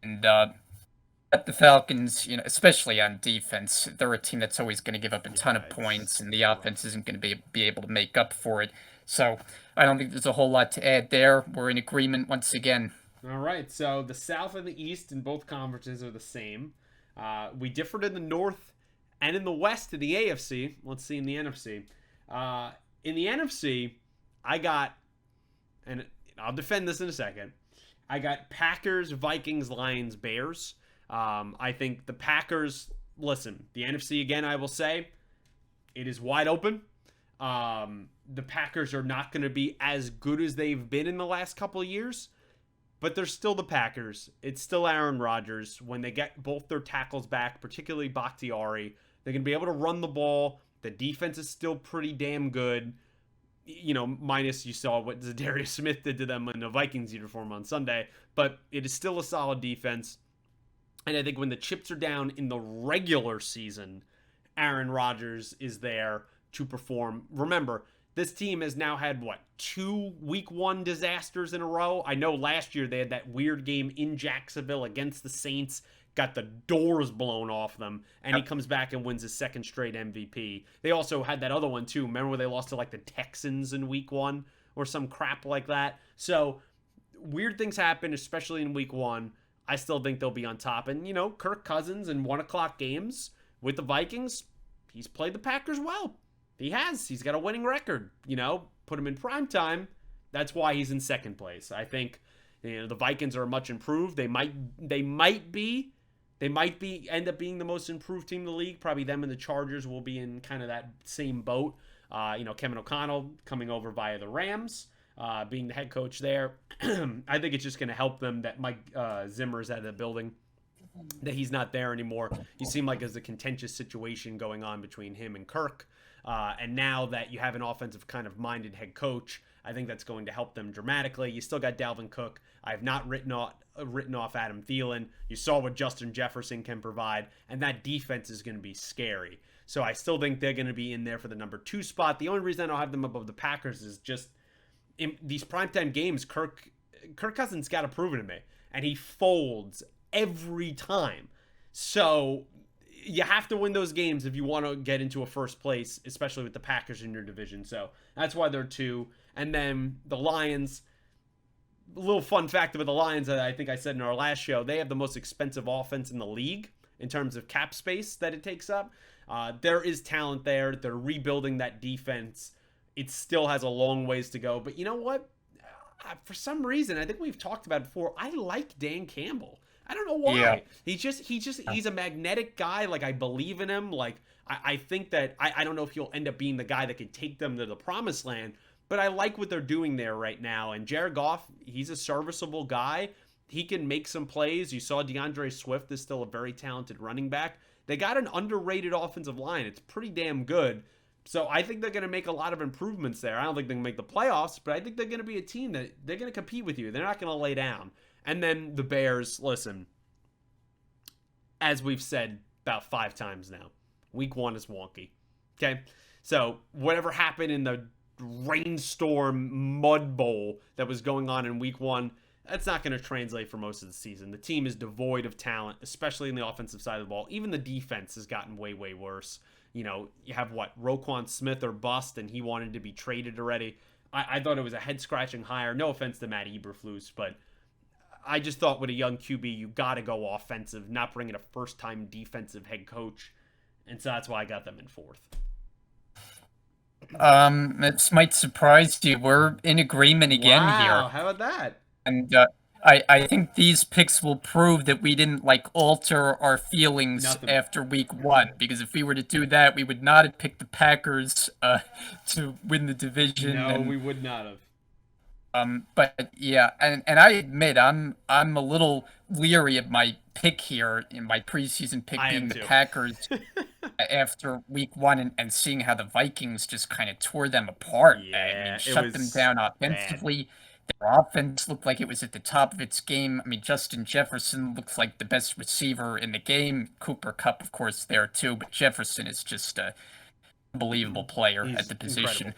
And but the Falcons, especially on defense, they're a team that's always going to give up a ton Yeah, of it's points, and the offense isn't going to be able to make up for it. So I don't think there's a whole lot to add there. We're in agreement once again. all right. So the South and the East in both conferences are the same. We differed in the North and in the West in the AFC. Let's see in the NFC. In the NFC, I got, and I'll defend this in a second. I got Packers, Vikings, Lions, Bears. I think the Packers. Listen, the NFC again. I will say it is wide open. The Packers are not going to be as good as they've been in the last couple of years, but they're still the Packers. It's still Aaron Rodgers. When they get both their tackles back, particularly Bakhtiari, they're going to be able to run the ball. The defense is still pretty damn good. Minus you saw what Zadarius Smith did to them in the Vikings uniform on Sunday, but it is still a solid defense. And I think when the chips are down in the regular season, Aaron Rodgers is there to perform. Remember, this team has now had two week one disasters in a row. I know last year they had that weird game in Jacksonville against the Saints, got the doors blown off them, and he Yep. comes back and wins his second straight MVP. They also had that other one too. Remember where they lost to the Texans in week one or some crap like that? So weird things happen, especially in week one. I still think they'll be on top. And, Kirk Cousins in 1 o'clock games with the Vikings, he's played the Packers well. He has. He's got a winning record. Put him in prime time. That's why he's in second place. I think the Vikings are much improved. They might end up being the most improved team in the league. Probably them and the Chargers will be in kind of that same boat. Kevin O'Connell coming over via the Rams, being the head coach there. I think it's just going to help them that Mike Zimmer's out of the building, that he's not there anymore. You seem like there's a contentious situation going on between him and Kirk. And now that you have an offensive kind of minded head coach, I think that's going to help them dramatically. You still got Dalvin Cook. I have not written off Adam Thielen. You saw what Justin Jefferson can provide, and that defense is going to be scary. So I still think they're going to be in there for the number 2 spot. The only reason I don't have them above the Packers is just in these primetime games, Kirk Cousins got to prove it to me, and he folds every time. So you have to win those games if you want to get into a first place, especially with the Packers in your division. So that's why they're two. And then the Lions, a little fun fact about the Lions that I think I said in our last show, they have the most expensive offense in the league in terms of cap space that it takes up. There is talent there. They're rebuilding that defense. It still has a long ways to go. But you know what? For some reason, I think we've talked about it before. I like Dan Campbell. I don't know Yeah. why. He's a magnetic guy. Like, I believe in him. Like, I think that I don't know if he'll end up being the guy that can take them to the promised land, but I like what they're doing there right now. And Jared Goff, he's a serviceable guy. He can make some plays. You saw DeAndre Swift is still a very talented running back. They got an underrated offensive line. It's pretty damn good. So I think they're going to make a lot of improvements there. I don't think they can make the playoffs, but I think they're going to be a team that they're going to compete with you. They're not going to lay down. And then the Bears, listen, as we've said about 5 times now, week 1 is wonky. Okay? So whatever happened in the rainstorm mud bowl that was going on in week 1, that's not going to translate for most of the season. The team is devoid of talent, especially in the offensive side of the ball. Even the defense has gotten way, way worse. You know, you have Roquan Smith or bust, and he wanted to be traded already. I thought it was a head-scratching hire. No offense to Matt Eberflus, but I just thought with a young QB, you got to go offensive, not bring in a first-time defensive head coach. And so that's why I got them in 4th. This might surprise you. We're in agreement again here. Wow, how about that? And I think these picks will prove that we didn't like alter our feelings Nothing. after week 1. Because if we were to do that, we would not have picked the Packers to win the division. No, And we would not have. but yeah, and I admit I'm a little leery of my pick here in my preseason pick I being am the too. Packers after week 1 and seeing how the Vikings just kind of tore them apart. I mean, Yeah, it shut them was down bad. offensively. Their offense looked like it was at the top of its game. I mean, Justin Jefferson looks like the best receiver in the game. Cooper Kupp, of course, there too, but Jefferson is just a unbelievable player at He's the position.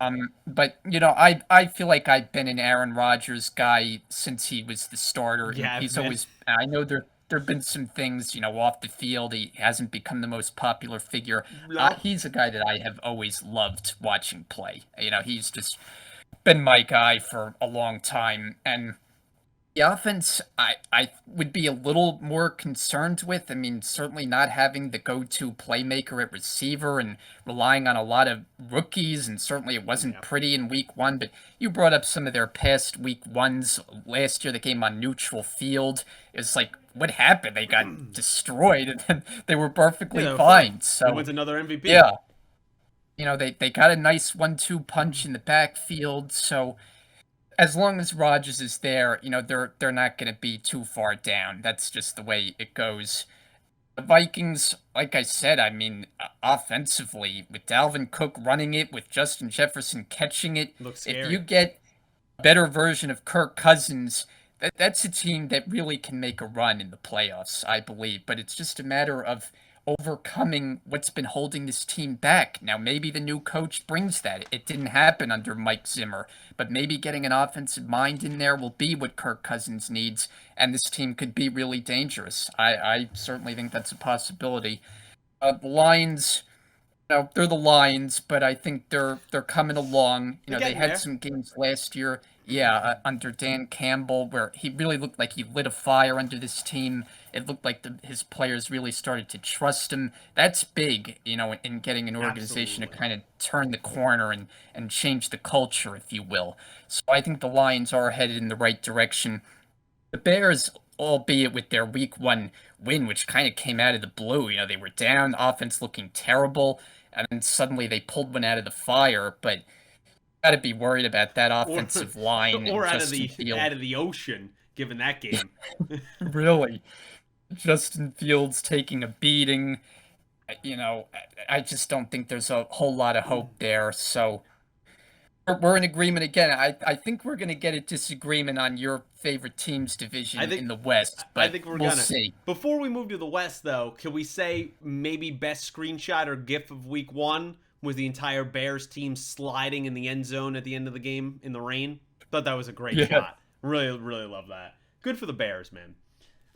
incredible. But I feel like I've been an Aaron Rodgers guy since he was the starter, You and have he's been. always. I know there've been some things, off the field. He hasn't become the most popular figure. No. He's a guy that I have always loved watching play. He's just been my guy for a long time, and the offense, I would be a little more concerned with. I mean, certainly not having the go-to playmaker at receiver and relying on a lot of rookies, and certainly it wasn't Yeah. pretty in week 1, but you brought up some of their past week 1s. Last year, the game on neutral field. It was like, what happened? They got destroyed, and then they were Yeah, perfectly they were fine. fine. They So, went to another MVP. yeah, they got a nice 1-2 punch in the backfield, so as long as Rodgers is there, they're not going to be too far down. That's just the way it goes. The Vikings, like I said, I mean, offensively, with Dalvin Cook running it, with Justin Jefferson catching it, Looks if you scary. get a better version of Kirk Cousins, that's a team that really can make a run in the playoffs, I believe. But it's just a matter of overcoming what's been holding this team back. Now, maybe the new coach brings that. It didn't happen under Mike Zimmer, but maybe getting an offensive mind in there will be what Kirk Cousins needs, and this team could be really dangerous. I certainly think that's a possibility. The Lions, they're the Lions, but I think they're coming along. They're They getting had there. some games last year, yeah, under Dan Campbell, where he really looked like he lit a fire under this team. It looked like his players really started to trust him. That's big, in getting an organization to Absolutely. kind of turn the corner and change the culture, if you will. So I think the Lions are headed in the right direction. The Bears, albeit with their week 1 win, which kind of came out of the blue, they were down, offense looking terrible, and then suddenly they pulled one out of the fire. But got to be worried about that Or offensive line and or Justin Fields. out of the ocean, given that game. Really, Justin Fields taking a beating. I just don't think there's a whole lot of hope there. So we're in agreement again. I think we're going to get a disagreement on your favorite team's I division think in the West, I but think we're we'll gonna. see. Before we move to the West, though, can we say maybe best screenshot or GIF of Week 1 was the entire Bears team sliding in the end zone at the end of the game in the rain? Thought that was a great Yeah. shot. Really, really love that. Good for the Bears, man.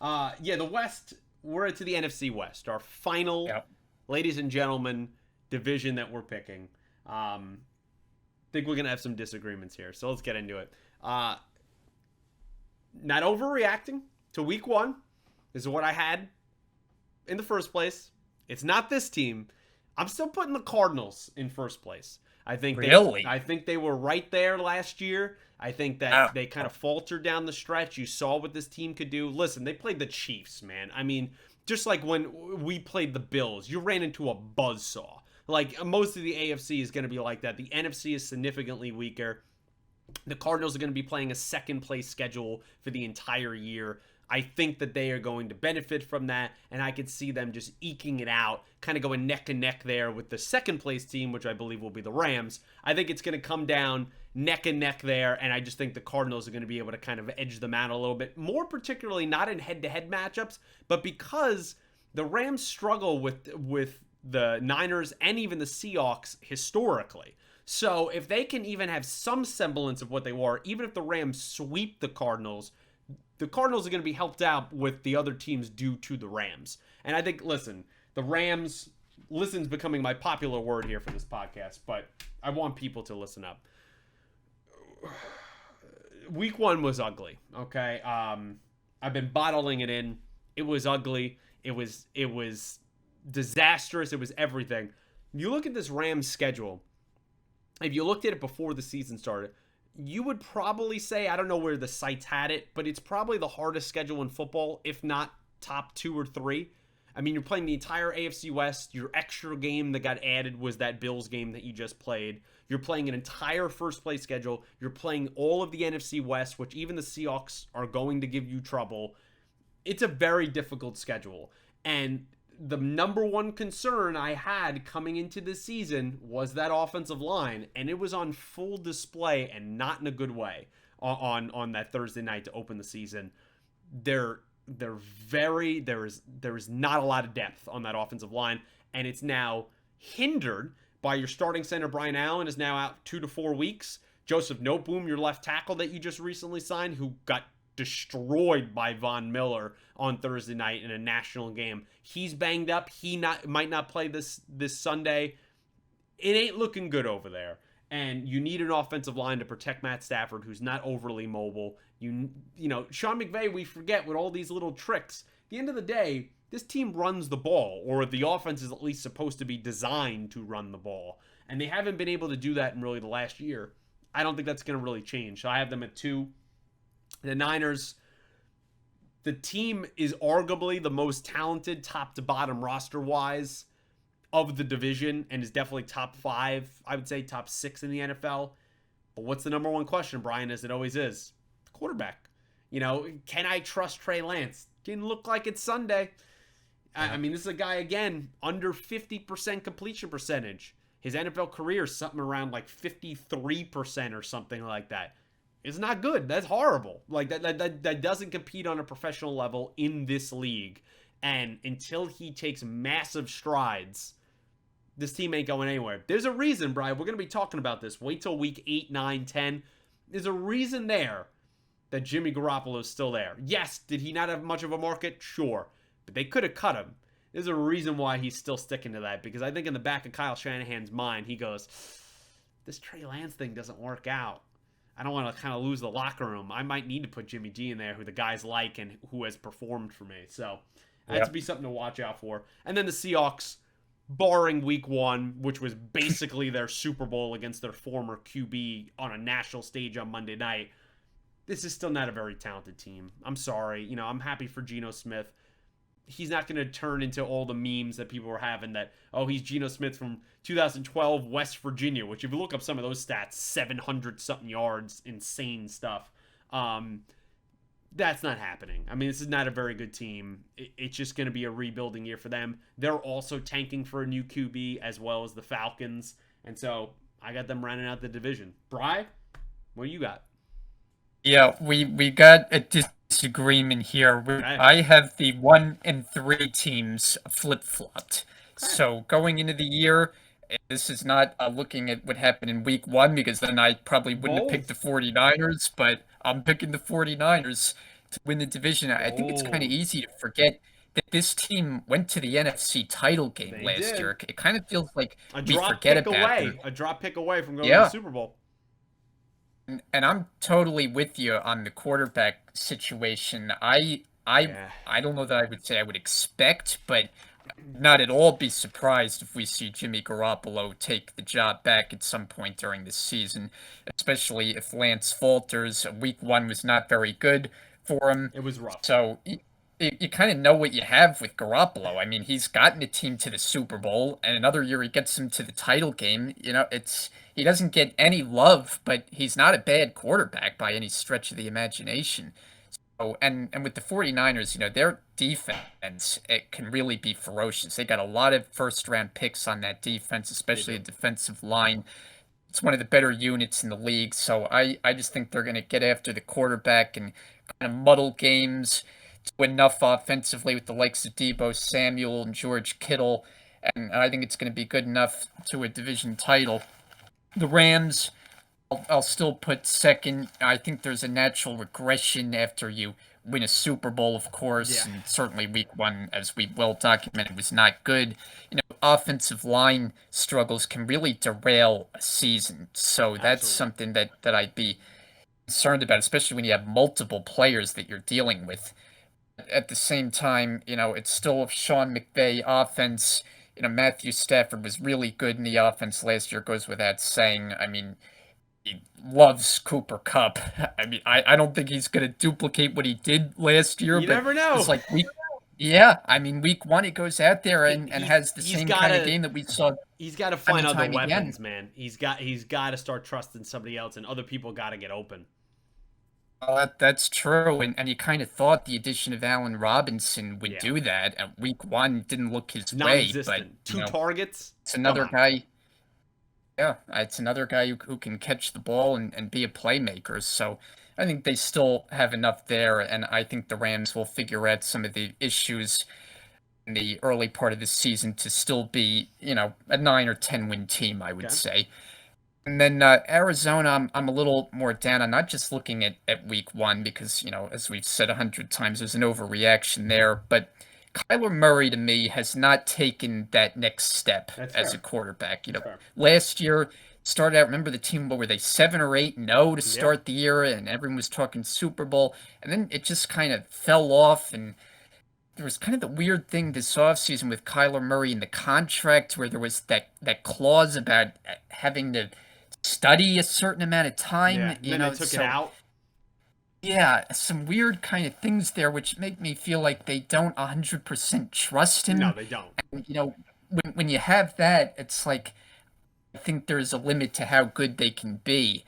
Yeah, the West. we're into the NFC West, our final, Yeah. ladies and gentlemen, division that we're picking. Think we're gonna have some disagreements here, so let's get into it. Not overreacting to week one is what I had in the first place. It's not this team. I'm still putting the Cardinals in first place. Really? I think they were right there last year. I think that they kind of faltered down the stretch. You saw what this team could do. Listen, they played the Chiefs, man. I mean, just like when we played the Bills, you ran into a buzzsaw. Like most of the AFC is going to be like that. The NFC is significantly weaker. The Cardinals are going to be playing a second place schedule for the entire year. I think that they are going to benefit from that, and I could see them just eking it out, kind of going neck and neck there with the second place team, which I believe will be the Rams. I think it's going to come down neck and neck there, and I just think the Cardinals are going to be able to kind of edge them out a little bit, more particularly not in head-to-head matchups, but because the Rams struggle with the Niners and even the Seahawks historically. So if they can even have some semblance of what they were, even if the Rams sweep the Cardinals are going to be helped out with the other teams due to the Rams. And I think, listen, the Rams, listen's becoming my popular word here for this podcast, but I want people to listen up. Week one was ugly, okay? I've been bottling it in. It was ugly. It was disastrous. It was everything. You look at this Rams schedule. If you looked at it before the season started, you would probably say, I don't know where the sites had it, but it's probably the hardest schedule in football, if not top 2 or 3. I mean, you're playing the entire AFC West. Your extra game that got added was that Bills game that you just played. You're playing an entire first place schedule. You're playing all of the NFC West, which even the Seahawks are going to give you trouble. It's a very difficult schedule. And the number one concern I had coming into this season was that offensive line, and it was on full display and not in a good way on that Thursday night to open the season. There is not a lot of depth on that offensive line, and it's now hindered by your starting center Brian Allen is now out 2 to 4 weeks. Joseph Noteboom, your left tackle that you just recently signed, who got destroyed by Von Miller on Thursday night in a national game. He's banged up. He might not play this Sunday. It ain't looking good over there. And you need an offensive line to protect Matt Stafford, who's not overly mobile. You know, Sean McVay, we forget with all these little tricks. At the end of the day, this team runs the ball, or the offense is at least supposed to be designed to run the ball. And they haven't been able to do that in really the last year. I don't think that's going to really change. So I have them at 2. The Niners, the team is arguably the most talented top to bottom roster wise of the division and is definitely top 5, I would say top 6 in the NFL. But what's the number one question, Brian, as it always is? The quarterback. You know, can I trust Trey Lance? Didn't look like it's Sunday. I mean, this is a guy, again, under 50% completion percentage. His NFL career is something around like 53% or something like that. It's not good. That's horrible. Like that doesn't compete on a professional level in this league. And until he takes massive strides, this team ain't going anywhere. There's a reason, Brian. We're going to be talking about this. Wait till week 8, 9, 10. There's a reason there that Jimmy Garoppolo is still there. Yes, did he not have much of a market? Sure. But they could have cut him. There's a reason why he's still sticking to that. Because I think in the back of Kyle Shanahan's mind, he goes, this Trey Lance thing doesn't work out. I don't want to kind of lose the locker room. I might need to put Jimmy G in there, who the guys like and who has performed for me. So that's to be something to watch out for. And then the Seahawks, barring week 1, which was basically their Super Bowl against their former QB on a national stage on Monday night, this is still not a very talented team. I'm sorry. You know, I'm happy for Geno Smith. He's not going to turn into all the memes that people were having that, oh, he's Geno Smith from 2012 West Virginia, which if you look up some of those stats, 700-something yards, insane stuff. That's not happening. I mean, this is not a very good team. It's just going to be a rebuilding year for them. They're also tanking for a new QB as well as the Falcons. And so I got them rounding out the division. Bri, what do you got? Yeah, we got a disagreement here. Okay. I have the 1 and 3 teams flip-flopped. So going into the year, this is not looking at what happened in week 1, because then I probably wouldn't have picked the 49ers, but I'm picking the 49ers to win the division. I think it's kind of easy to forget that this team went to the NFC title game They last did. year. It kind of feels like A we drop forget pick about them. away. A drop pick away from going to the Yeah. Super Bowl. And I'm totally with you on the quarterback situation. Yeah. I don't know that I would say I would expect, but not at all be surprised if we see Jimmy Garoppolo take the job back at some point during this season, especially if Lance falters. Week one was not very good for him. It was rough. So you kind of know what you have with Garoppolo. I mean, he's gotten a team to the Super Bowl, and another year he gets them to the title game. He doesn't get any love, but he's not a bad quarterback by any stretch of the imagination. Oh, and with the 49ers, their defense, it can really be ferocious. They got a lot of first round picks on that defense, They especially do. the defensive line. It's one of the better units in the league. So I just think they're going to get after the quarterback and kind of muddle games, do enough offensively with the likes of Debo Samuel and George Kittle. And I think it's going to be good enough to a division title. The Rams, I'll still put second. I think there's a natural regression after you win a Super Bowl, of course, Yeah. and certainly week one, as we well documented, was not good. Offensive line struggles can really derail a season. So that's Absolutely. something that I'd be concerned about, especially when you have multiple players that you're dealing with. At the same time, it's still a Sean McVay offense. Matthew Stafford was really good in the offense last year, goes without saying. I mean, he loves Cooper Cup. I mean, I don't think he's going to duplicate what he did last year, You but never it's know. like yeah, I mean, week one, he goes out there and has the He's same kind of gotta game that we saw time find and other time again. weapons, man. He's gotta start trusting somebody else, and other people gotta get open. Well, that's true, and you kind of thought the addition of Allen Robinson would Yeah. do that. And week one didn't look his way, but Non-existent. Two targets. it's Come another on. guy. Yeah, it's another guy who can catch the ball and be a playmaker. So I think they still have enough there, and I think the Rams will figure out some of the issues in the early part of the season to still be, a 9 or 10 win team, I would Okay. say. And then Arizona, I'm a little more down on not just looking at week one because, as we've said 100 times, there's an overreaction there. But Kyler Murray to me has not taken that next step That's as a fair. quarterback. That's fair. Last year started out, remember the team, what were they, 7 or 8-0 to Yep. start the year, and everyone was talking Super Bowl. And then it just kind of fell off, and there was kind of the weird thing this offseason with Kyler Murray in the contract where there was that clause about having to study a certain amount of Yeah. time, And then they took it so out. yeah, some weird kind of things there which make me feel like they don't 100% trust No, him. they don't. And, when you have that, it's like I think there's a limit to how good they can be.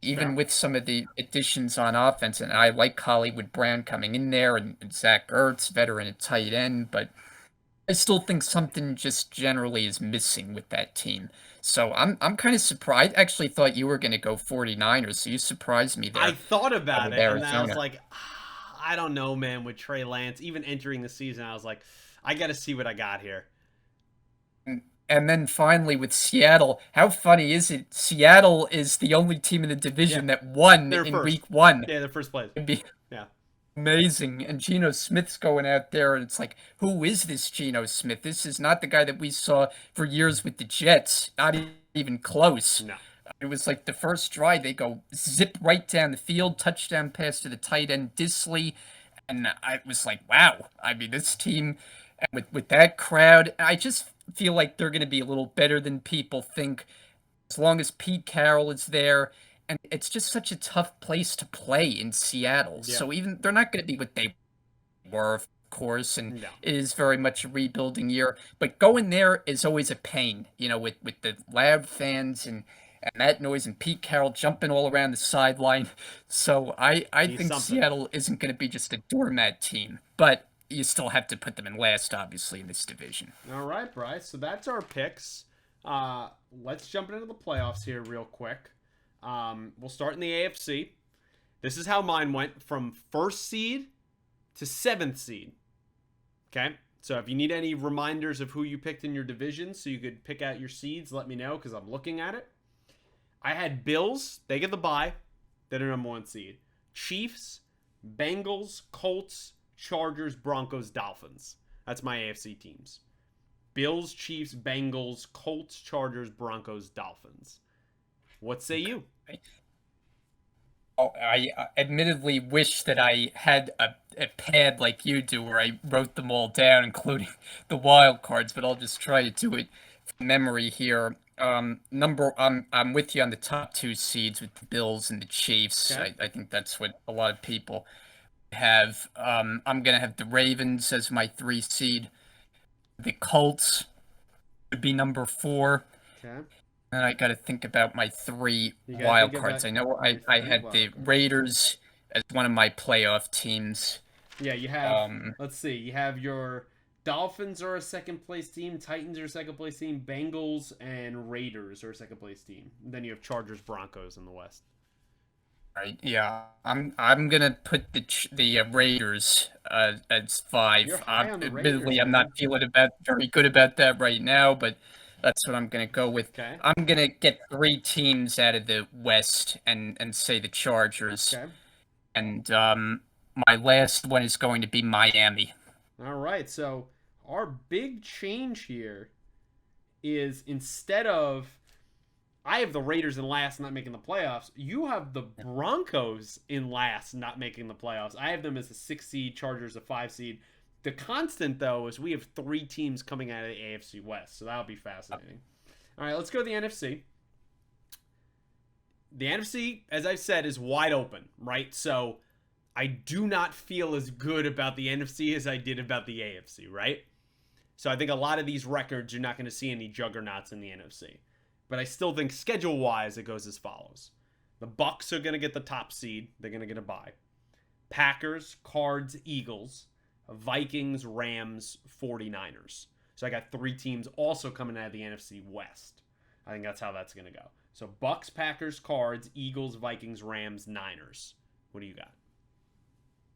Even Fair. with some of the additions on offense, and I like Hollywood Brown coming in there and Zach Ertz, veteran at tight end, but I still think something just generally is missing with that team. So I'm kind of surprised. I actually thought you were going to go 49ers, so you surprised me I there thought about with it, and then I was Arizona. like, I don't know, man. With Trey Lance, even entering the season, I was like, I got to see what I got here. And then finally with Seattle, how funny is it? Seattle is the only team in the Yeah, division that won they're in first. week one. Yeah, they're first place. It'd be Yeah, amazing. And Geno Smith's going out there, and it's like, who is this Geno Smith? This is not the guy that we saw for years with the Jets. Not even close. no, It was like the first drive, they go zip right down the field, touchdown pass to the tight end Disley, and I was like, wow. I mean, this team with that crowd, I just feel like they're going to be a little better than people think as long as Pete Carroll is there. And it's just such a tough place to play in Seattle. yeah, So even they're not going to be what they were, of course, and no. it is very much a rebuilding year. But going there is always a pain, with the loud fans and that noise and Pete Carroll jumping all around the sideline. So I He's think something. Seattle isn't going to be just a doormat team, but you still have to put them in last, obviously, in this division. All right, Bryce. So that's our picks. Let's jump into the playoffs here real quick. We'll start in the AFC. This is how mine went from first seed to seventh seed. Okay. So if you need any reminders of who you picked in your division so you could pick out your seeds, let me know because I'm looking at it. I had Bills. They get the bye. They're the number one seed. Chiefs, Bengals, Colts, Chargers, Broncos, Dolphins. That's my AFC teams. Bills, Chiefs, Bengals, Colts, Chargers, Broncos, Dolphins. What say you? Oh, I admittedly wish that I had a pad like you do where I wrote them all down, including the wild cards, but I'll just try to do it from memory here. I'm with you on the top two seeds with the Bills and the Chiefs. Okay. I think that's what a lot of people have. I'm gonna have the Ravens as my three seed. The Colts would be number four. Okay. And I got to think about my three You got to think wild about cards. I know your I three had the wild cards. Raiders as one of my playoff teams. Yeah, you have, Um, let's see, you have your Dolphins are a second place team, Titans are a second place team, Bengals and Raiders are a second place team. And then you have Chargers, Broncos in the West. right, yeah, I'm gonna put the Raiders as You're five. high on the Raiders, Admittedly, I'm not man. feeling about very good about that right now, but that's what I'm gonna go with. Okay. I'm gonna get three teams out of the West and say the Chargers, Okay. and my last one is going to be Miami. All right. So our big change here is instead of I have the Raiders in last, not making the playoffs. You have the Broncos in last, not making the playoffs. I have them as a 6 seed, Chargers a 5 seed. The constant though is we have three teams coming out of the AFC West, so that'll be fascinating. All right, let's go to the NFC. The NFC, as I've said, is wide open, right? So I do not feel as good about the NFC as I did about the AFC, right? So I think a lot of these records, you're not going to see any juggernauts in the NFC. But I still think schedule-wise, it goes as follows. The Bucks are going to get the top seed. They're going to get a bye. Packers, Cards, Eagles, Vikings, Rams, 49ers. So I got three teams also coming out of the NFC West. I think that's how that's going to go. So Bucks, Packers, Cards, Eagles, Vikings, Rams, Niners. What do you got?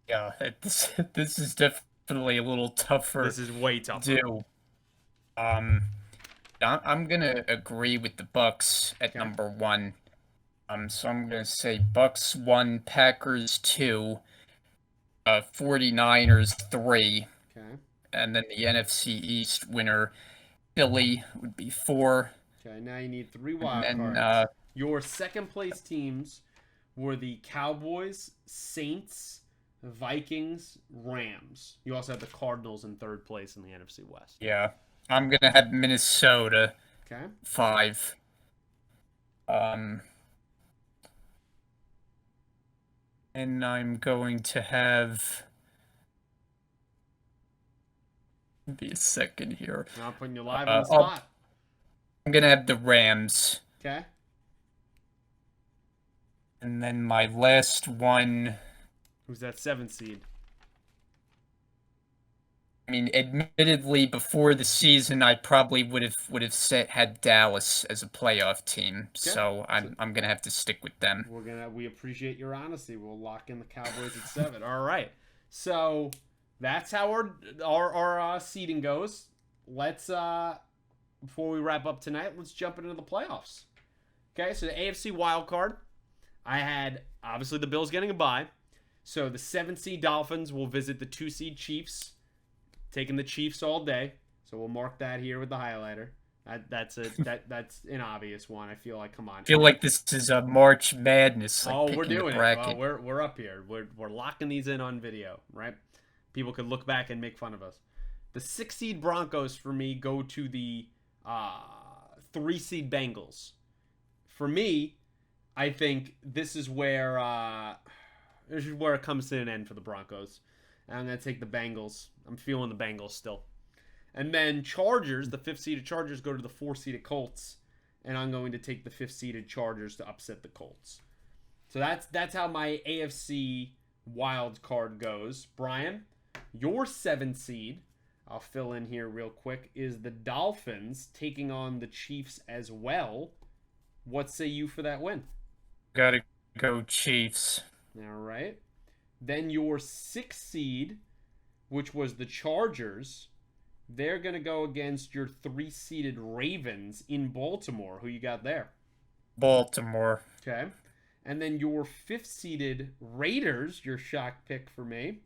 Yeah, this is definitely a little tougher This is way to tougher. do. Um, I'm gonna agree with the Bucks at Okay. number one. So I'm gonna say Bucks one, Packers two, 49ers three, Okay. and then the NFC East winner, Philly, would be four, Okay. Now you need three and wild then cards. Your second place teams were the Cowboys, Saints, Vikings, Rams. You also have the Cardinals in third place in the NFC West. yeah, I'm gonna have Minnesota Okay. five. Um, and I'm going to have. Be a second here. Now I'm putting you live on the I'll spot. I'm gonna have the Rams, Okay. and then my last one. Who's that 7 seed? I mean, admittedly, before the season, I probably would have had Dallas as a playoff team. Okay. So I'm gonna have to stick with them. We appreciate your honesty. We'll lock in the Cowboys at 7. All right. So that's how our seeding goes. Let's before we wrap up tonight, let's jump into the playoffs. Okay, so the AFC wild card, I had obviously the Bills getting a bye. So the 7 seed Dolphins will visit the 2 seed Chiefs, taking the Chiefs all day. So we'll mark that here with the highlighter. That's an obvious one. I feel like, come on. I feel like this is a March Madness, like Oh, we're picking the doing it. bracket. Well, we're up here. We're locking these in on video, right? People could look back and make fun of us. The 6 seed Broncos for me go to the 3 seed Bengals. For me, I think this is where it comes to an end for the Broncos. And I'm gonna take the Bengals. I'm feeling the Bengals still. And then Chargers, the 5th-seeded Chargers go to the 4th-seeded Colts, and I'm going to take the 5th-seeded Chargers to upset the Colts. So that's how my AFC wild card goes. Brian, your 7th seed, I'll fill in here real quick, is the Dolphins taking on the Chiefs as well. What say you for that win? Gotta go Chiefs. All right. Then your 6th seed, which was the Chargers, they're going to go against your 3-seeded Ravens in Baltimore. Who you got there? Baltimore. Okay. And then your 5th-seeded Raiders, your shock pick for me,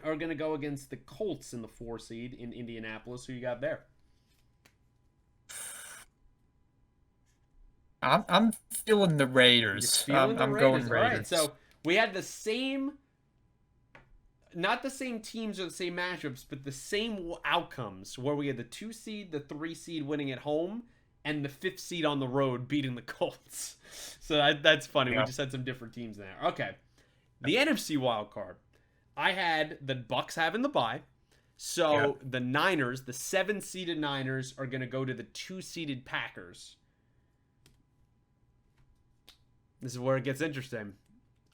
are going to go against the Colts in the 4 seed in Indianapolis. Who you got there? I'm feeling the You're Raiders. feeling the I'm Raiders. going All right, Raiders. so we had the same, not the same teams or the same matchups, but the same outcomes where we had the 2 seed, the 3 seed winning at home, and the 5th seed on the road beating the Colts. So that's funny. We Yeah. just had some different teams there. Okay, the NFC wild card. I had the Bucks having the bye. Yeah. So the Niners, the 7 seeded Niners, are going to go to the 2 seeded Packers. This is where it gets interesting.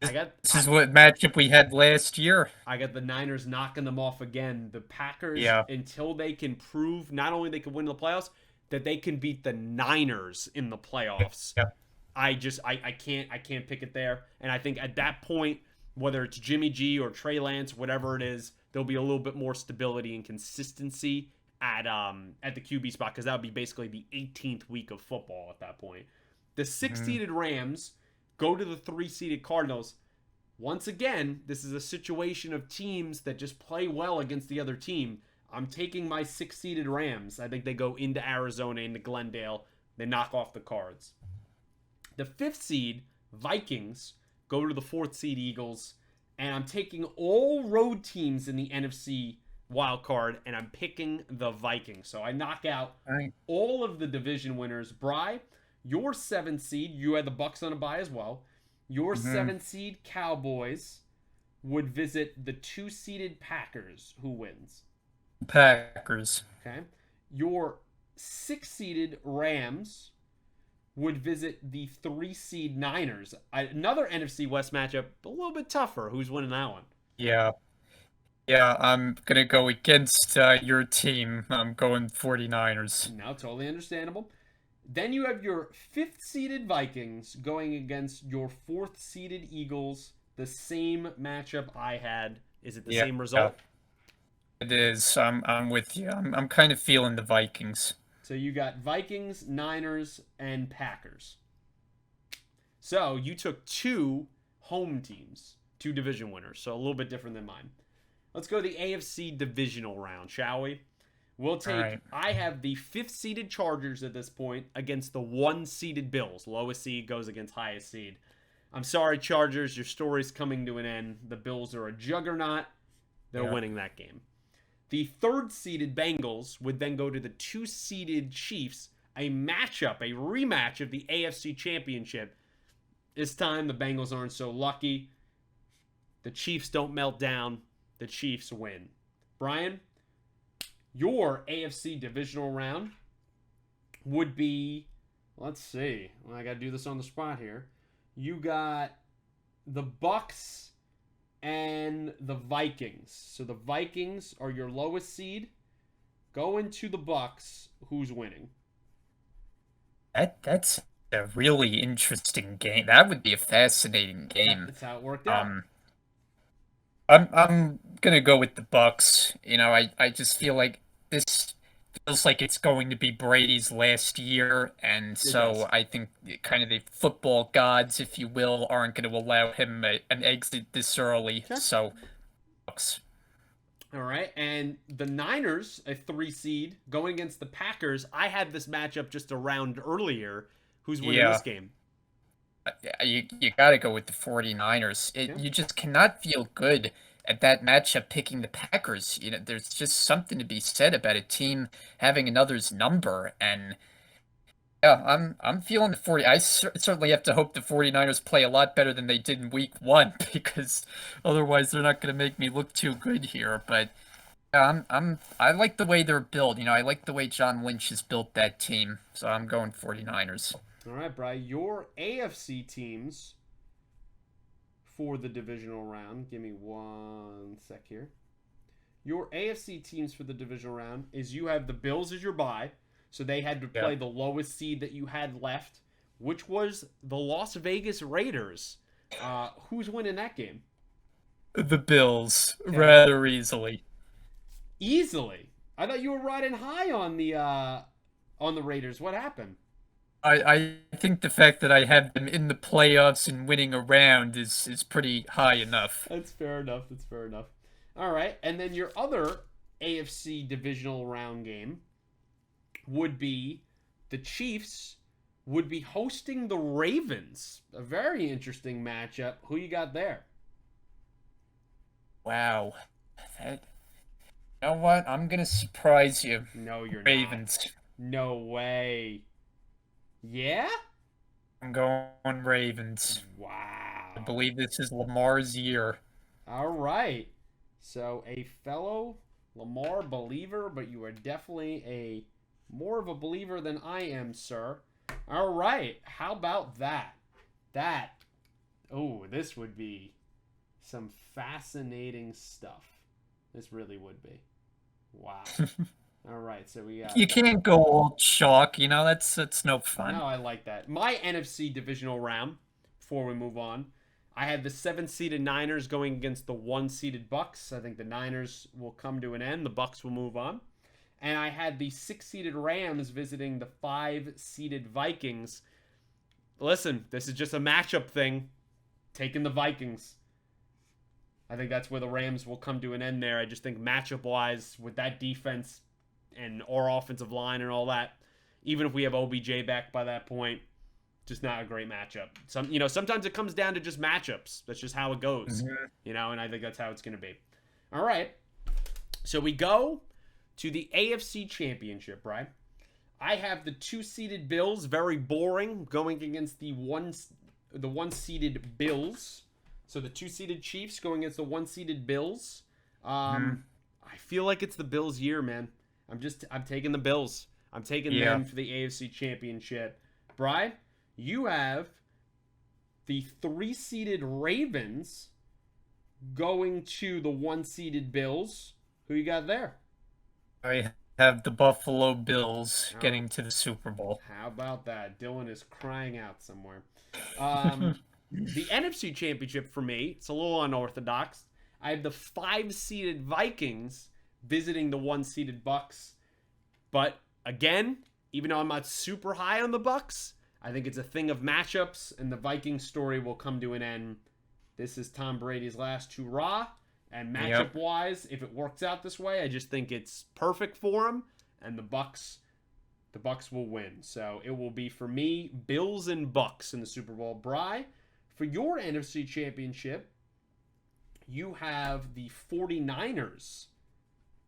I got This is what matchup we had last year. I got the Niners knocking them off again. The Packers, Yeah. until they can prove not only they can win the playoffs, that they can beat the Niners in the playoffs. Yeah. I can't pick it there. And I think at that point, whether it's Jimmy G or Trey Lance, whatever it is, there'll be a little bit more stability and consistency at the QB spot, because that would be basically the 18th week of football at that point. The 6 seeded Rams go to the 3 seeded Cardinals. Once again, this is a situation of teams that just play well against the other team. I'm taking my 6 seeded Rams. I think they go into Arizona, into Glendale. They knock off the Cards. The 5th seed, Vikings, go to the 4th seed Eagles. And I'm taking all road teams in the NFC wild card, and I'm picking the Vikings. So I knock out Right. all of the division winners. Bry, your 7th seed, you had the Bucks on a bye as well. Your 7th seed Cowboys would visit the 2 seeded Packers. Who wins? Packers. Okay. Your 6 seeded Rams would visit the 3 seed Niners. Another NFC West matchup, a little bit tougher. Who's winning that one? Yeah. Yeah, I'm gonna go against your team. I'm going 49ers. Now, totally understandable. Then you have your 5th seeded Vikings going against your 4th seeded Eagles. The same matchup I had. Is it the Yeah. same result? It is. I'm with you. I'm kind of feeling the Vikings. So you got Vikings, Niners, and Packers. So you took 2 home teams, 2 division winners. So a little bit different than mine. Let's go to the AFC divisional round, shall we? We'll take. All right. I have the 5th seeded Chargers at this point against the 1 seeded Bills. Lowest seed goes against highest seed. I'm sorry, Chargers. Your story's coming to an end. The Bills are a juggernaut. They're Yeah. winning that game. The 3rd seeded Bengals would then go to the 2 seeded Chiefs. A matchup, a rematch of the AFC Championship. This time, the Bengals aren't so lucky. The Chiefs don't melt down. The Chiefs win. Brian, your AFC divisional round would be, let's see. Well, I got to do this on the spot here. You got the Bucks and the Vikings. So the Vikings are your lowest seed. Going to the Bucks. Who's winning? That's a really interesting game. That would be a fascinating game. That's how it worked out. I'm gonna go with the Bucks. I just feel like this feels like it's going to be Brady's last year, and does. so I think kind of the football gods, if you will, aren't going to allow him an exit this early. Sure. So, Bucks. All right, and the Niners, a 3 seed, going against the Packers. I had this matchup just a round earlier. Who's winning Yeah. this game? You got to go with the 49ers. Yeah. You just cannot feel good at that matchup picking the Packers. There's just something to be said about a team having another's number, and yeah, I'm feeling the 40. I certainly have to hope the 49ers play a lot better than they did in week 1, because otherwise they're not going to make me look too good here. But yeah, I like the way they're built. I like the way John Lynch has built that team. So I'm going 49ers. All right, Bri, your AFC teams for the divisional round. Give me 1 sec here. Your AFC teams for the divisional round is you have the Bills as your bye, so they had to play Yeah. the lowest seed that you had left, which was the Las Vegas Raiders. Who's winning that game? The Bills, Okay. rather easily. Easily. I thought you were riding high on the Raiders. What happened? I think the fact that I have them in the playoffs and winning a round is pretty high enough. That's fair enough. That's fair enough. All right, and then your other AFC divisional round game would be the Chiefs would be hosting the Ravens. A very interesting matchup. Who you got there? Wow. That, you know what? I'm gonna surprise you. No, you're not. Ravens. No way. Yeah? I'm going Ravens. I Wow. believe this is Lamar's year. All right. So a fellow Lamar believer, but you are definitely a more of a believer than I am, sir. All right. How about that? That. Oh, this would be some fascinating stuff. This really would be. Wow. All right. So we got You can't go all chalk, that's no fun. No, I like that. My NFC divisional round, before we move on, I had the 7 seeded Niners going against the 1 seeded Bucks. I think the Niners will come to an end. The Bucks will move on. And I had the 6 seeded Rams visiting the 5 seeded Vikings. Listen, this is just a matchup thing. Taking the Vikings. I think that's where the Rams will come to an end there. I just think matchup wise, with that defense and our offensive line and all that, even if we have OBJ back by that point, just not a great matchup. Sometimes it comes down to just matchups. That's just how it goes. Mhm. And I think that's how it's going to be. All right. So we go to the AFC Championship, right? I have the 2 seeded Bills, very boring, going against the 1 seeded Bills. So the 2 seeded Chiefs going against the 1 seeded Bills. Mhm. I feel like it's the Bills' year, man. I'm taking the Bills. I'm taking Yeah. them for the AFC Championship. Brian, you have the 3 seeded Ravens going to the 1 seeded Bills. Who you got there? I have the Buffalo Bills How, getting to the Super Bowl. how about that? Dylan is crying out somewhere. Um, the NFC Championship for me, it's a little unorthodox. I have the 5 seeded Vikings visiting the 1 seeded Bucks. But again, even though I'm not super high on the Bucks, I think it's a thing of matchups, and the Vikings story will come to an end. This is Tom Brady's last hurrah, and matchup Yep. wise, if it works out this way, I just think it's perfect for him, and the Bucks will win. So it will be for me Bills and Bucks in the Super Bowl. Bry, for your NFC Championship, you have the 49ers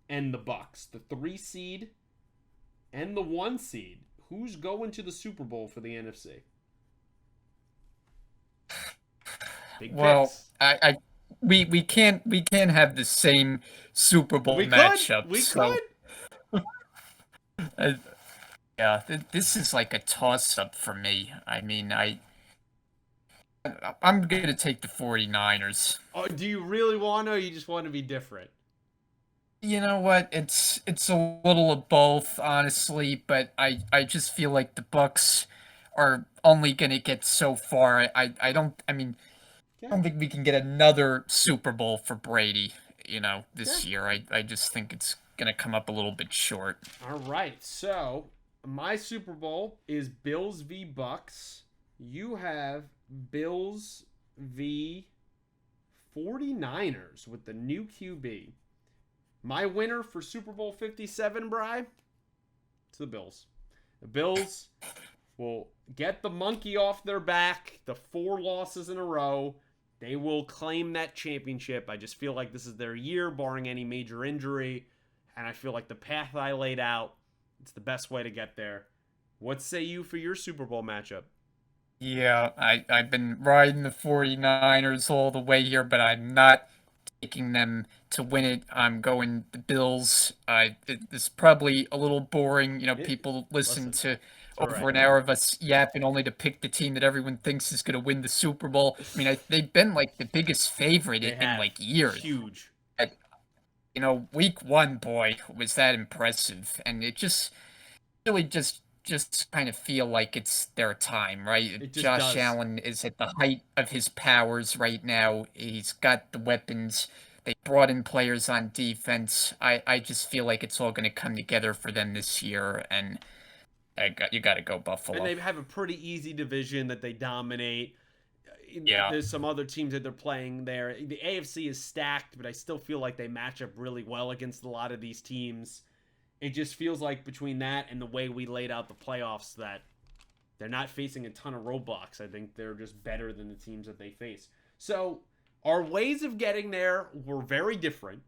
and the Bucks, the 3 seed and the 1 seed. Who's going to the Super Bowl for the NFC? Big Well, picks. we can't have the same Super Bowl We could. matchup. We could. So uh, yeah, this is like a toss-up for me. I mean, I'm gonna take the 49ers. Oh, do you really want to, or you just want to be different? You know what? It's a little of both, honestly, but I just feel like the Bucks are only gonna get so far. I mean, I Okay. don't think we can get another Super Bowl for Brady, Okay. this year. I just think it's gonna come up a little bit short. All right. So my Super Bowl is Bills v Bucks. You have Bills v 49ers with the new QB. My winner for Super Bowl 57, Bry, it's the Bills. The Bills will get the monkey off their back, the 4 losses in a row. They will claim that championship. I just feel like this is their year, barring any major injury. And I feel like the path I laid out, it's the best way to get there. What say you for your Super Bowl matchup? Yeah, I've been riding the 49ers all the way here, but I'm not taking them to win it. I'm going the Bills. It's probably a little boring. It, People listen listen, to it's all over right. an hour of us yapping only to pick the team that everyone thinks is going to win the Super Bowl. I mean, they've been like the biggest favorite They in have like years. huge. And, week one, boy, was that impressive, and it just really just kind of feel like it's their time, right? It just Josh does. Allen is at the height of his powers right now. He's got the weapons. They brought in players on defense. I just feel like it's all going to come together for them this year, and you got to go And Buffalo. they have a pretty easy division that they dominate. Yeah. There's some other teams that they're playing there. The AFC is stacked, but I still feel like they match up really well against a lot of these teams. It just feels like between that and the way we laid out the playoffs that they're not facing a ton of roadblocks. I think they're just better than the teams that they face. So our ways of getting there were very different,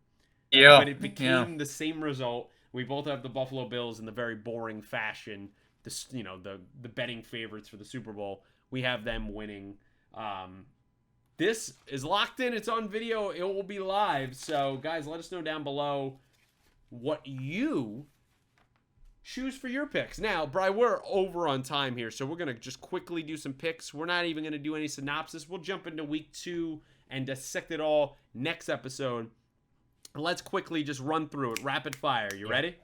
but Yeah. it Yeah. became the same result. We both have the Buffalo Bills in the very boring fashion. The betting favorites for the Super Bowl. We have them winning. Um, this is locked in. It's on video. It will be live. So guys, let us know down below what you choose for your picks. Now, Bri, we're over on time here, so we're going to just quickly do some picks. We're not even going to do any synopsis. We'll jump into week 2 and dissect it all next episode. Let's quickly just run through it. Rapid fire. You Yeah. ready?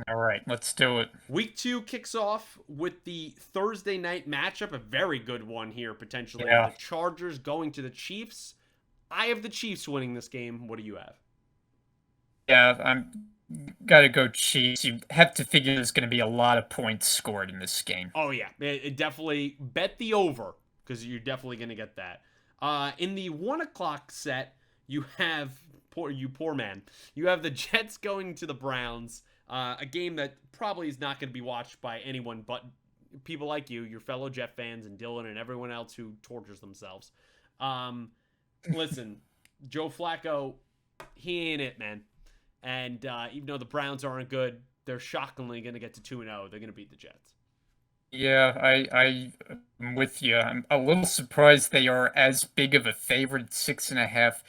All right, let's do it. Week 2 kicks off with the Thursday night matchup, a very good one here, potentially. Yeah. The Chargers going to the Chiefs. I have the Chiefs winning this game. What do you have? Yeah, I'm gotta go Chiefs. You have to figure there's gonna be a lot of points scored in this game. Oh, yeah. It definitely bet the over because you're definitely going to get that. In the 1 o'clock set, you have, poor man, you have the Jets going to the Browns. A game that probably is not going to be watched by anyone but people like you, your fellow Jet fans, and Dylan and everyone else who tortures themselves. Listen, Joe Flacco, he ain't it, man. And even though the Browns aren't good, they're shockingly going to get to 2-0. They're going to beat the Jets. Yeah, I'm with you. I'm a little surprised they are as big of a favorite, 6.5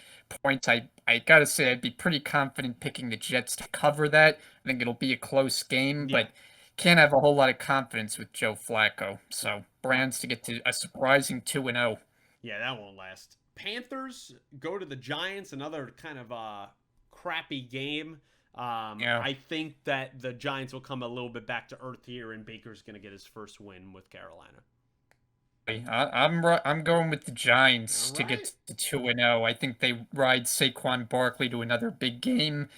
points. I gotta say, I'd be pretty confident picking the Jets to cover that. I think it'll be a close game, Yeah. but can't have a whole lot of confidence with Joe Flacco. So Uh, Browns to get to a surprising 2-0. yeah, that won't last. Panthers go to the Giants, another kind of crappy game. Yeah. I think that the Giants will come a little bit back to earth here, and Baker's going to get his first win with Carolina. I'm going with the All Giants to right. get to 2-0. I think they ride Saquon Barkley to another big game,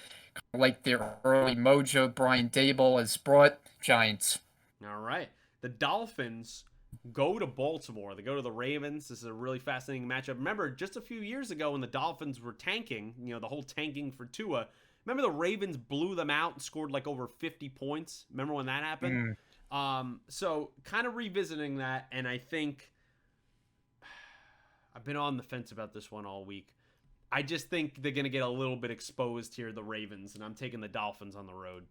like their early mojo Brian Dable has brought. Giants. All right. The Dolphins go to Baltimore. They go to the Ravens. This is a really fascinating matchup. Remember, just a few years ago when the Dolphins were tanking, the whole tanking for Tua, remember the Ravens blew them out and scored like over 50 points? Remember when that happened? Mm. So kind of revisiting that, and I think I've been on the fence about this one all week. I just think they're going to get a little bit exposed here, the Ravens, and I'm taking the Dolphins on the road.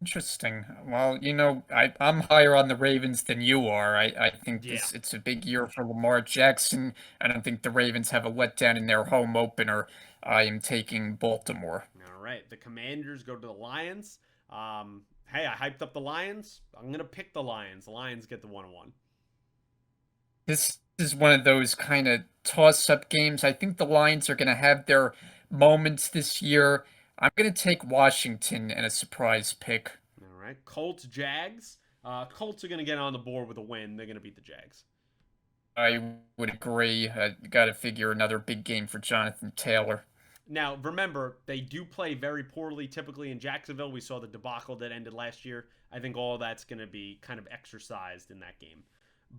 Interesting. Well, I'm higher on the Ravens than you are. I think Yeah. it's a big year for Lamar Jackson. I don't think the Ravens have a letdown in their home opener. I am taking Baltimore. All right. The Commanders go to the Lions. Hey, I hyped up the Lions. I'm going to pick the Lions. The Lions get the 1-1. This is one of those kind of toss-up games. I think the Lions are going to have their moments this year. I'm going to take Washington and a surprise pick. All right. Colts, Jags. Colts are going to get on the board with a win. They're going to beat the Jags. I would agree. Got to figure another big game for Jonathan Taylor. Now, remember, they do play very poorly typically in Jacksonville. We saw the debacle that ended last year. I think all that's going to be kind of exercised in that game.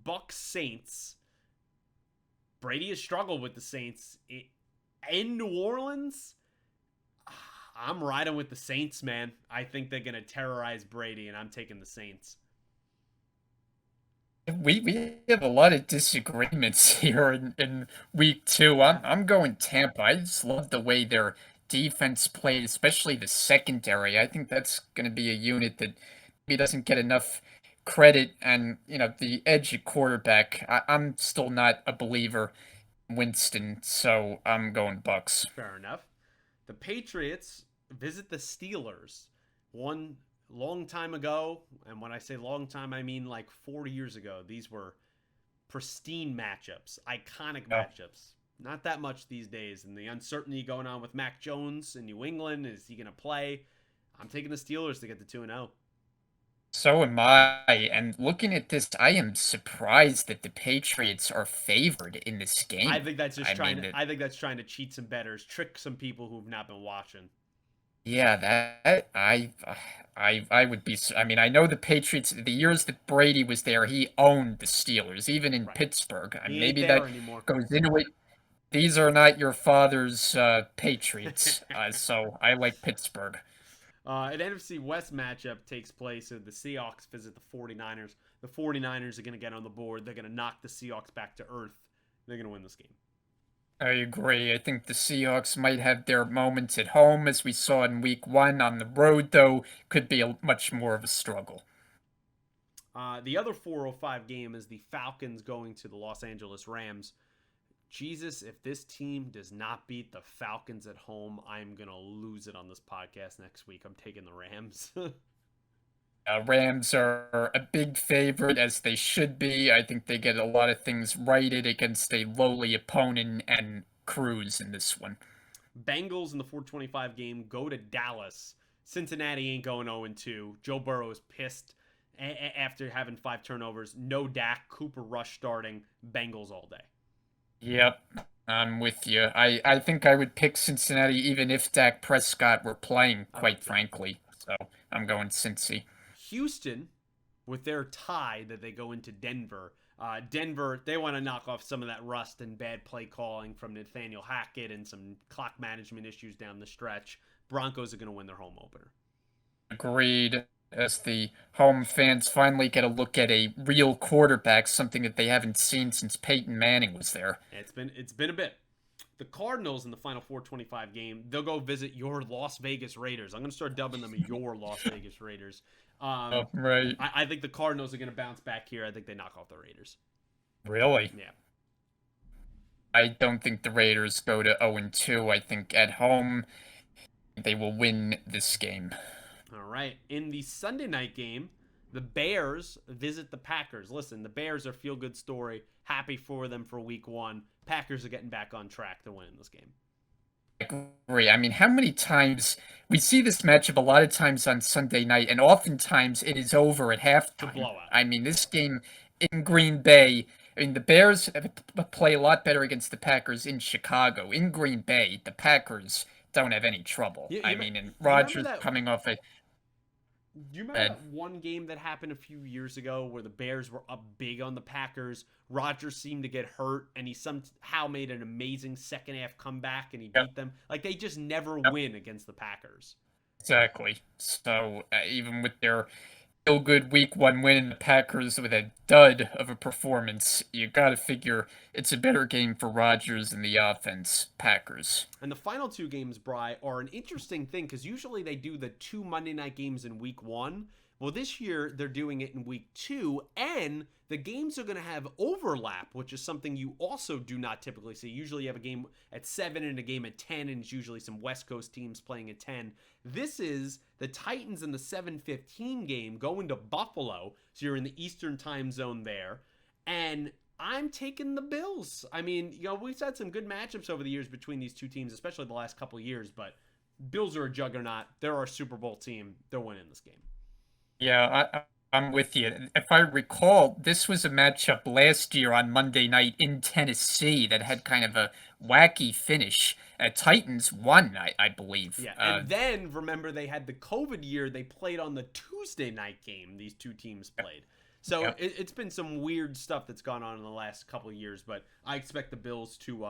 Bucks, Saints. Brady has struggled with the Saints in New Orleans. I'm riding with the Saints, man. I think they're going to terrorize Brady, and I'm taking the Saints. We have a lot of disagreements here in week 2. I'm going Tampa. I just love the way their defense played, especially the secondary. I think that's going to be a unit that maybe doesn't get enough credit. And the edge at quarterback, I'm still not a believer in Winston, so I'm going Bucks. Fair enough. The Patriots visit the Steelers. One long time ago, and when I say long time, I mean like 4 years ago. These were pristine matchups, iconic Yeah. matchups. Not that much these days, and the uncertainty going on with Mac Jones in New England. Is he going to play? I'm taking the Steelers to get the 2-0. So am I. And looking at this, I am surprised that the Patriots are favored in this I game. think that's just I trying mean, to. I think that's trying to cheat some bettors, trick some people who've not been watching. Yeah, that I would be. I mean, I know the Patriots. The years that Brady was there, he owned the Steelers, even in Right. Pittsburgh. I mean, He ain't maybe there that anymore. goes into it. These are not your father's Patriots, so I like Pittsburgh. An NFC West matchup takes place. So the Seahawks visit the 49ers. The 49ers are going to get on the board. They're going to knock the Seahawks back to earth. They're going to win this game. I agree. I think the Seahawks might have their moments at home, as we saw in Week 1. On the road, though, could be much more of a struggle. The other 4:05 game is the Falcons going to the Los Angeles Rams. Jesus, if this team does not beat the Falcons at home, I'm going to lose it on this podcast next week. I'm taking the Rams. Rams are a big favorite, as they should be. I think they get a lot of things righted against a lowly opponent and cruise in this one. Bengals in the 4:25 game go to Dallas. Cincinnati ain't going 0-2. Joe Burrow is pissed after having 5 turnovers. No Dak. Cooper Rush starting. Bengals all day. Yep, I'm with you. I think I would pick Cincinnati even if Dak Prescott were playing, quite Yeah. frankly. So I'm going Cincy. Houston, with their tie that they go into Denver. Denver, they want to knock off some of that rust and bad play calling from Nathaniel Hackett and some clock management issues down the stretch. Broncos are going to win their home opener. Agreed. As the home fans finally get a look at a real quarterback, something that they haven't seen since Peyton Manning was there. It's been a bit. The Cardinals in the final 4:25 game, they'll go visit your Las Vegas Raiders. I'm going to start dubbing them your Las Vegas Raiders. Oh, right. I think the Cardinals are going to bounce back here. I think they knock off the Raiders. Really? Yeah. I don't think the Raiders go to 0-2. I think at home they will win this game. All right. In the Sunday night game, the Bears visit the Packers. Listen, the Bears are feel good story. Happy for them for week 1. Packers are getting back on track to winning this game. Agree. I mean, how many times we see this matchup a lot of times on Sunday night, and oftentimes it is over at It's a halftime. blowout. I mean, this game in Green Bay, I mean, the Bears play a lot better against the Packers in Chicago. In Green Bay, the Packers don't have any trouble. You, I you, mean, and you remember Rodgers that coming off a Do you remember bad. that one game that happened a few years ago where the Bears were up big on the Packers? Rodgers seemed to get hurt, and he somehow made an amazing second half comeback, and he Yep, beat them. Like they just never yep, win against the Packers. exactly. So even with their feel good week 1 win in the Packers with a dud of a performance, you got to figure it's a better game for Rodgers and the offense, Packers. And the final 2 games, Bry, are an interesting thing because usually they do the 2 Monday night games in week 1. Well, this year they're doing it in week 2, and the games are going to have overlap, which is something you also do not typically see. Usually you have a game at 7 and a game at 10, and it's usually some West Coast teams playing at 10. This is the Titans in the 7:15 game going to Buffalo, so you're in the Eastern time zone there. And I'm taking the Bills. I mean, we've had some good matchups over the years between these two teams, especially the last couple of years, but Bills are a juggernaut. They're our Super Bowl team. They're winning this game. Yeah, I'm with you. If I recall, this was a matchup last year on Monday night in Tennessee that had kind of a wacky finish. Titans won, I believe. Yeah, and then remember they had the COVID year. They played on the Tuesday night game. These two teams played. So Yep. it's been some weird stuff that's gone on in the last couple of years, but I expect the Bills to.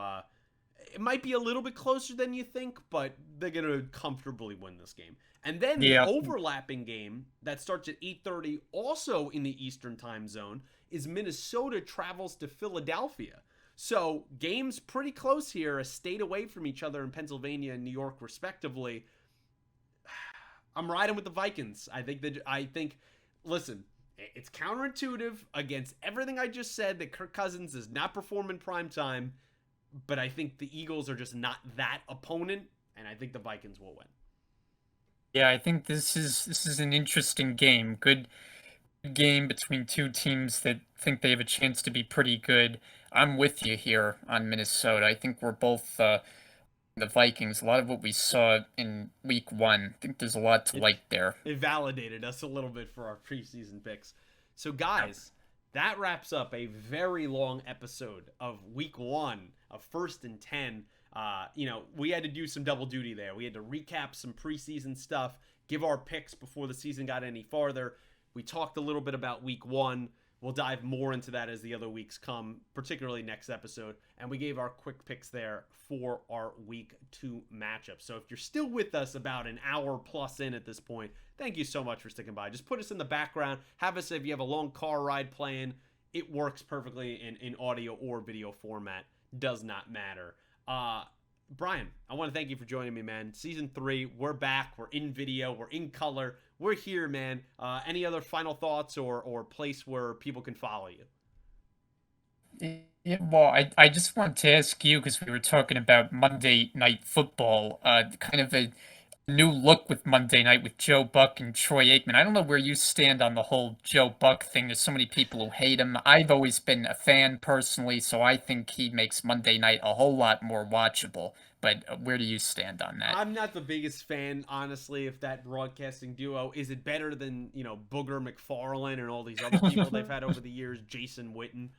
It might be a little bit closer than you think, but they're gonna comfortably win this game. And then the Yeah, overlapping game that starts at 8:30, also in the Eastern time zone, is Minnesota travels to Philadelphia. So games pretty close here, a state away from each other in Pennsylvania and New York, respectively. I'm riding with the Vikings. I think. Listen, it's counterintuitive against everything I just said that Kirk Cousins does not perform in prime time, but I think the Eagles are just not that opponent, and I think the Vikings will win. yeah, I think this is an interesting game. Good game between two teams that think they have a chance to be pretty good. I'm with you here on Minnesota. I think we're both the Vikings. A lot of what we saw in week 1. I think there's a lot to It like there. it validated us a little bit for our preseason picks. So guys, that wraps up a very long episode of week 1 of First and 10. We had to do some double duty there. We had to recap some preseason stuff, give our picks before the season got any farther. We talked a little bit about week 1. We'll dive more into that as the other weeks come, particularly next episode. And we gave our quick picks there for our week 2 matchup. So if you're still with us about an hour plus in at this point, thank you so much for sticking by. Just put us in the background. Have us if you have a long car ride playing. It works perfectly in audio or video format. Does not matter. Brian, I want to thank you for joining me, man. Season 3, we're back. We're in video. We're in color. We're here, man. Any other final thoughts or place where people can follow you? Yeah, well, I just wanted to ask you because we were talking about Monday Night Football, kind of a new look with Monday Night with Joe Buck and Troy Aikman. I don't know where you stand on the whole Joe Buck thing. There's so many people who hate him. I've always been a fan personally, so I think he makes Monday Night a whole lot more watchable. But where do you stand on that? I'm not the biggest fan, honestly, of that broadcasting duo. Is it better than, Booger McFarlane and all these other people they've had over the years, Jason Witten?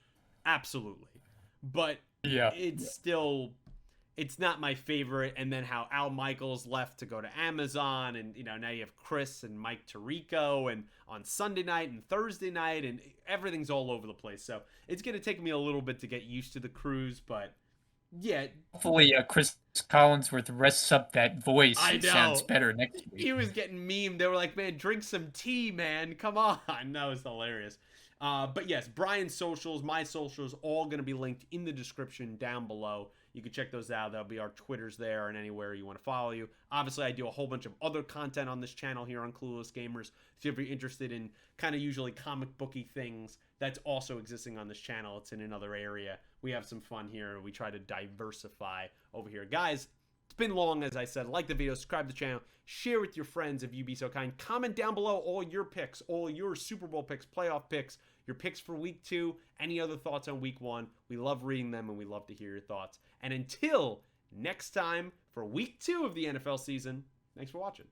Absolutely. But Yeah. it's still, it's not my favorite. And then how Al Michaels left to go to Amazon, and now you have Chris and Mike Tirico, and on Sunday night and Thursday night, and everything's all over the place. So it's going to take me a little bit to get used to the cruise, but yeah. Hopefully, Chris Collinsworth rests up that voice I and sounds know. better next He week. was getting memed. They were like, man, drink some tea, man. Come on. That was hilarious. But yes, Brian's socials, my socials, all going to be linked in the description down below. You can check those out. There'll be our Twitters there and anywhere you want to follow you. Obviously, I do a whole bunch of other content on this channel here on Clueless Gamers. So if you're interested in kind of usually comic booky things, that's also existing on this channel. It's in another area. We have some fun here. We try to diversify over here. Guys, it's been long, as I said. Like the video, subscribe to the channel, share with your friends if you be so kind. Comment down below all your picks, all your Super Bowl picks, playoff picks, your picks for week 2, any other thoughts on week 1. We love reading them, and we love to hear your thoughts. And until next time for week 2 of the NFL season, thanks for watching.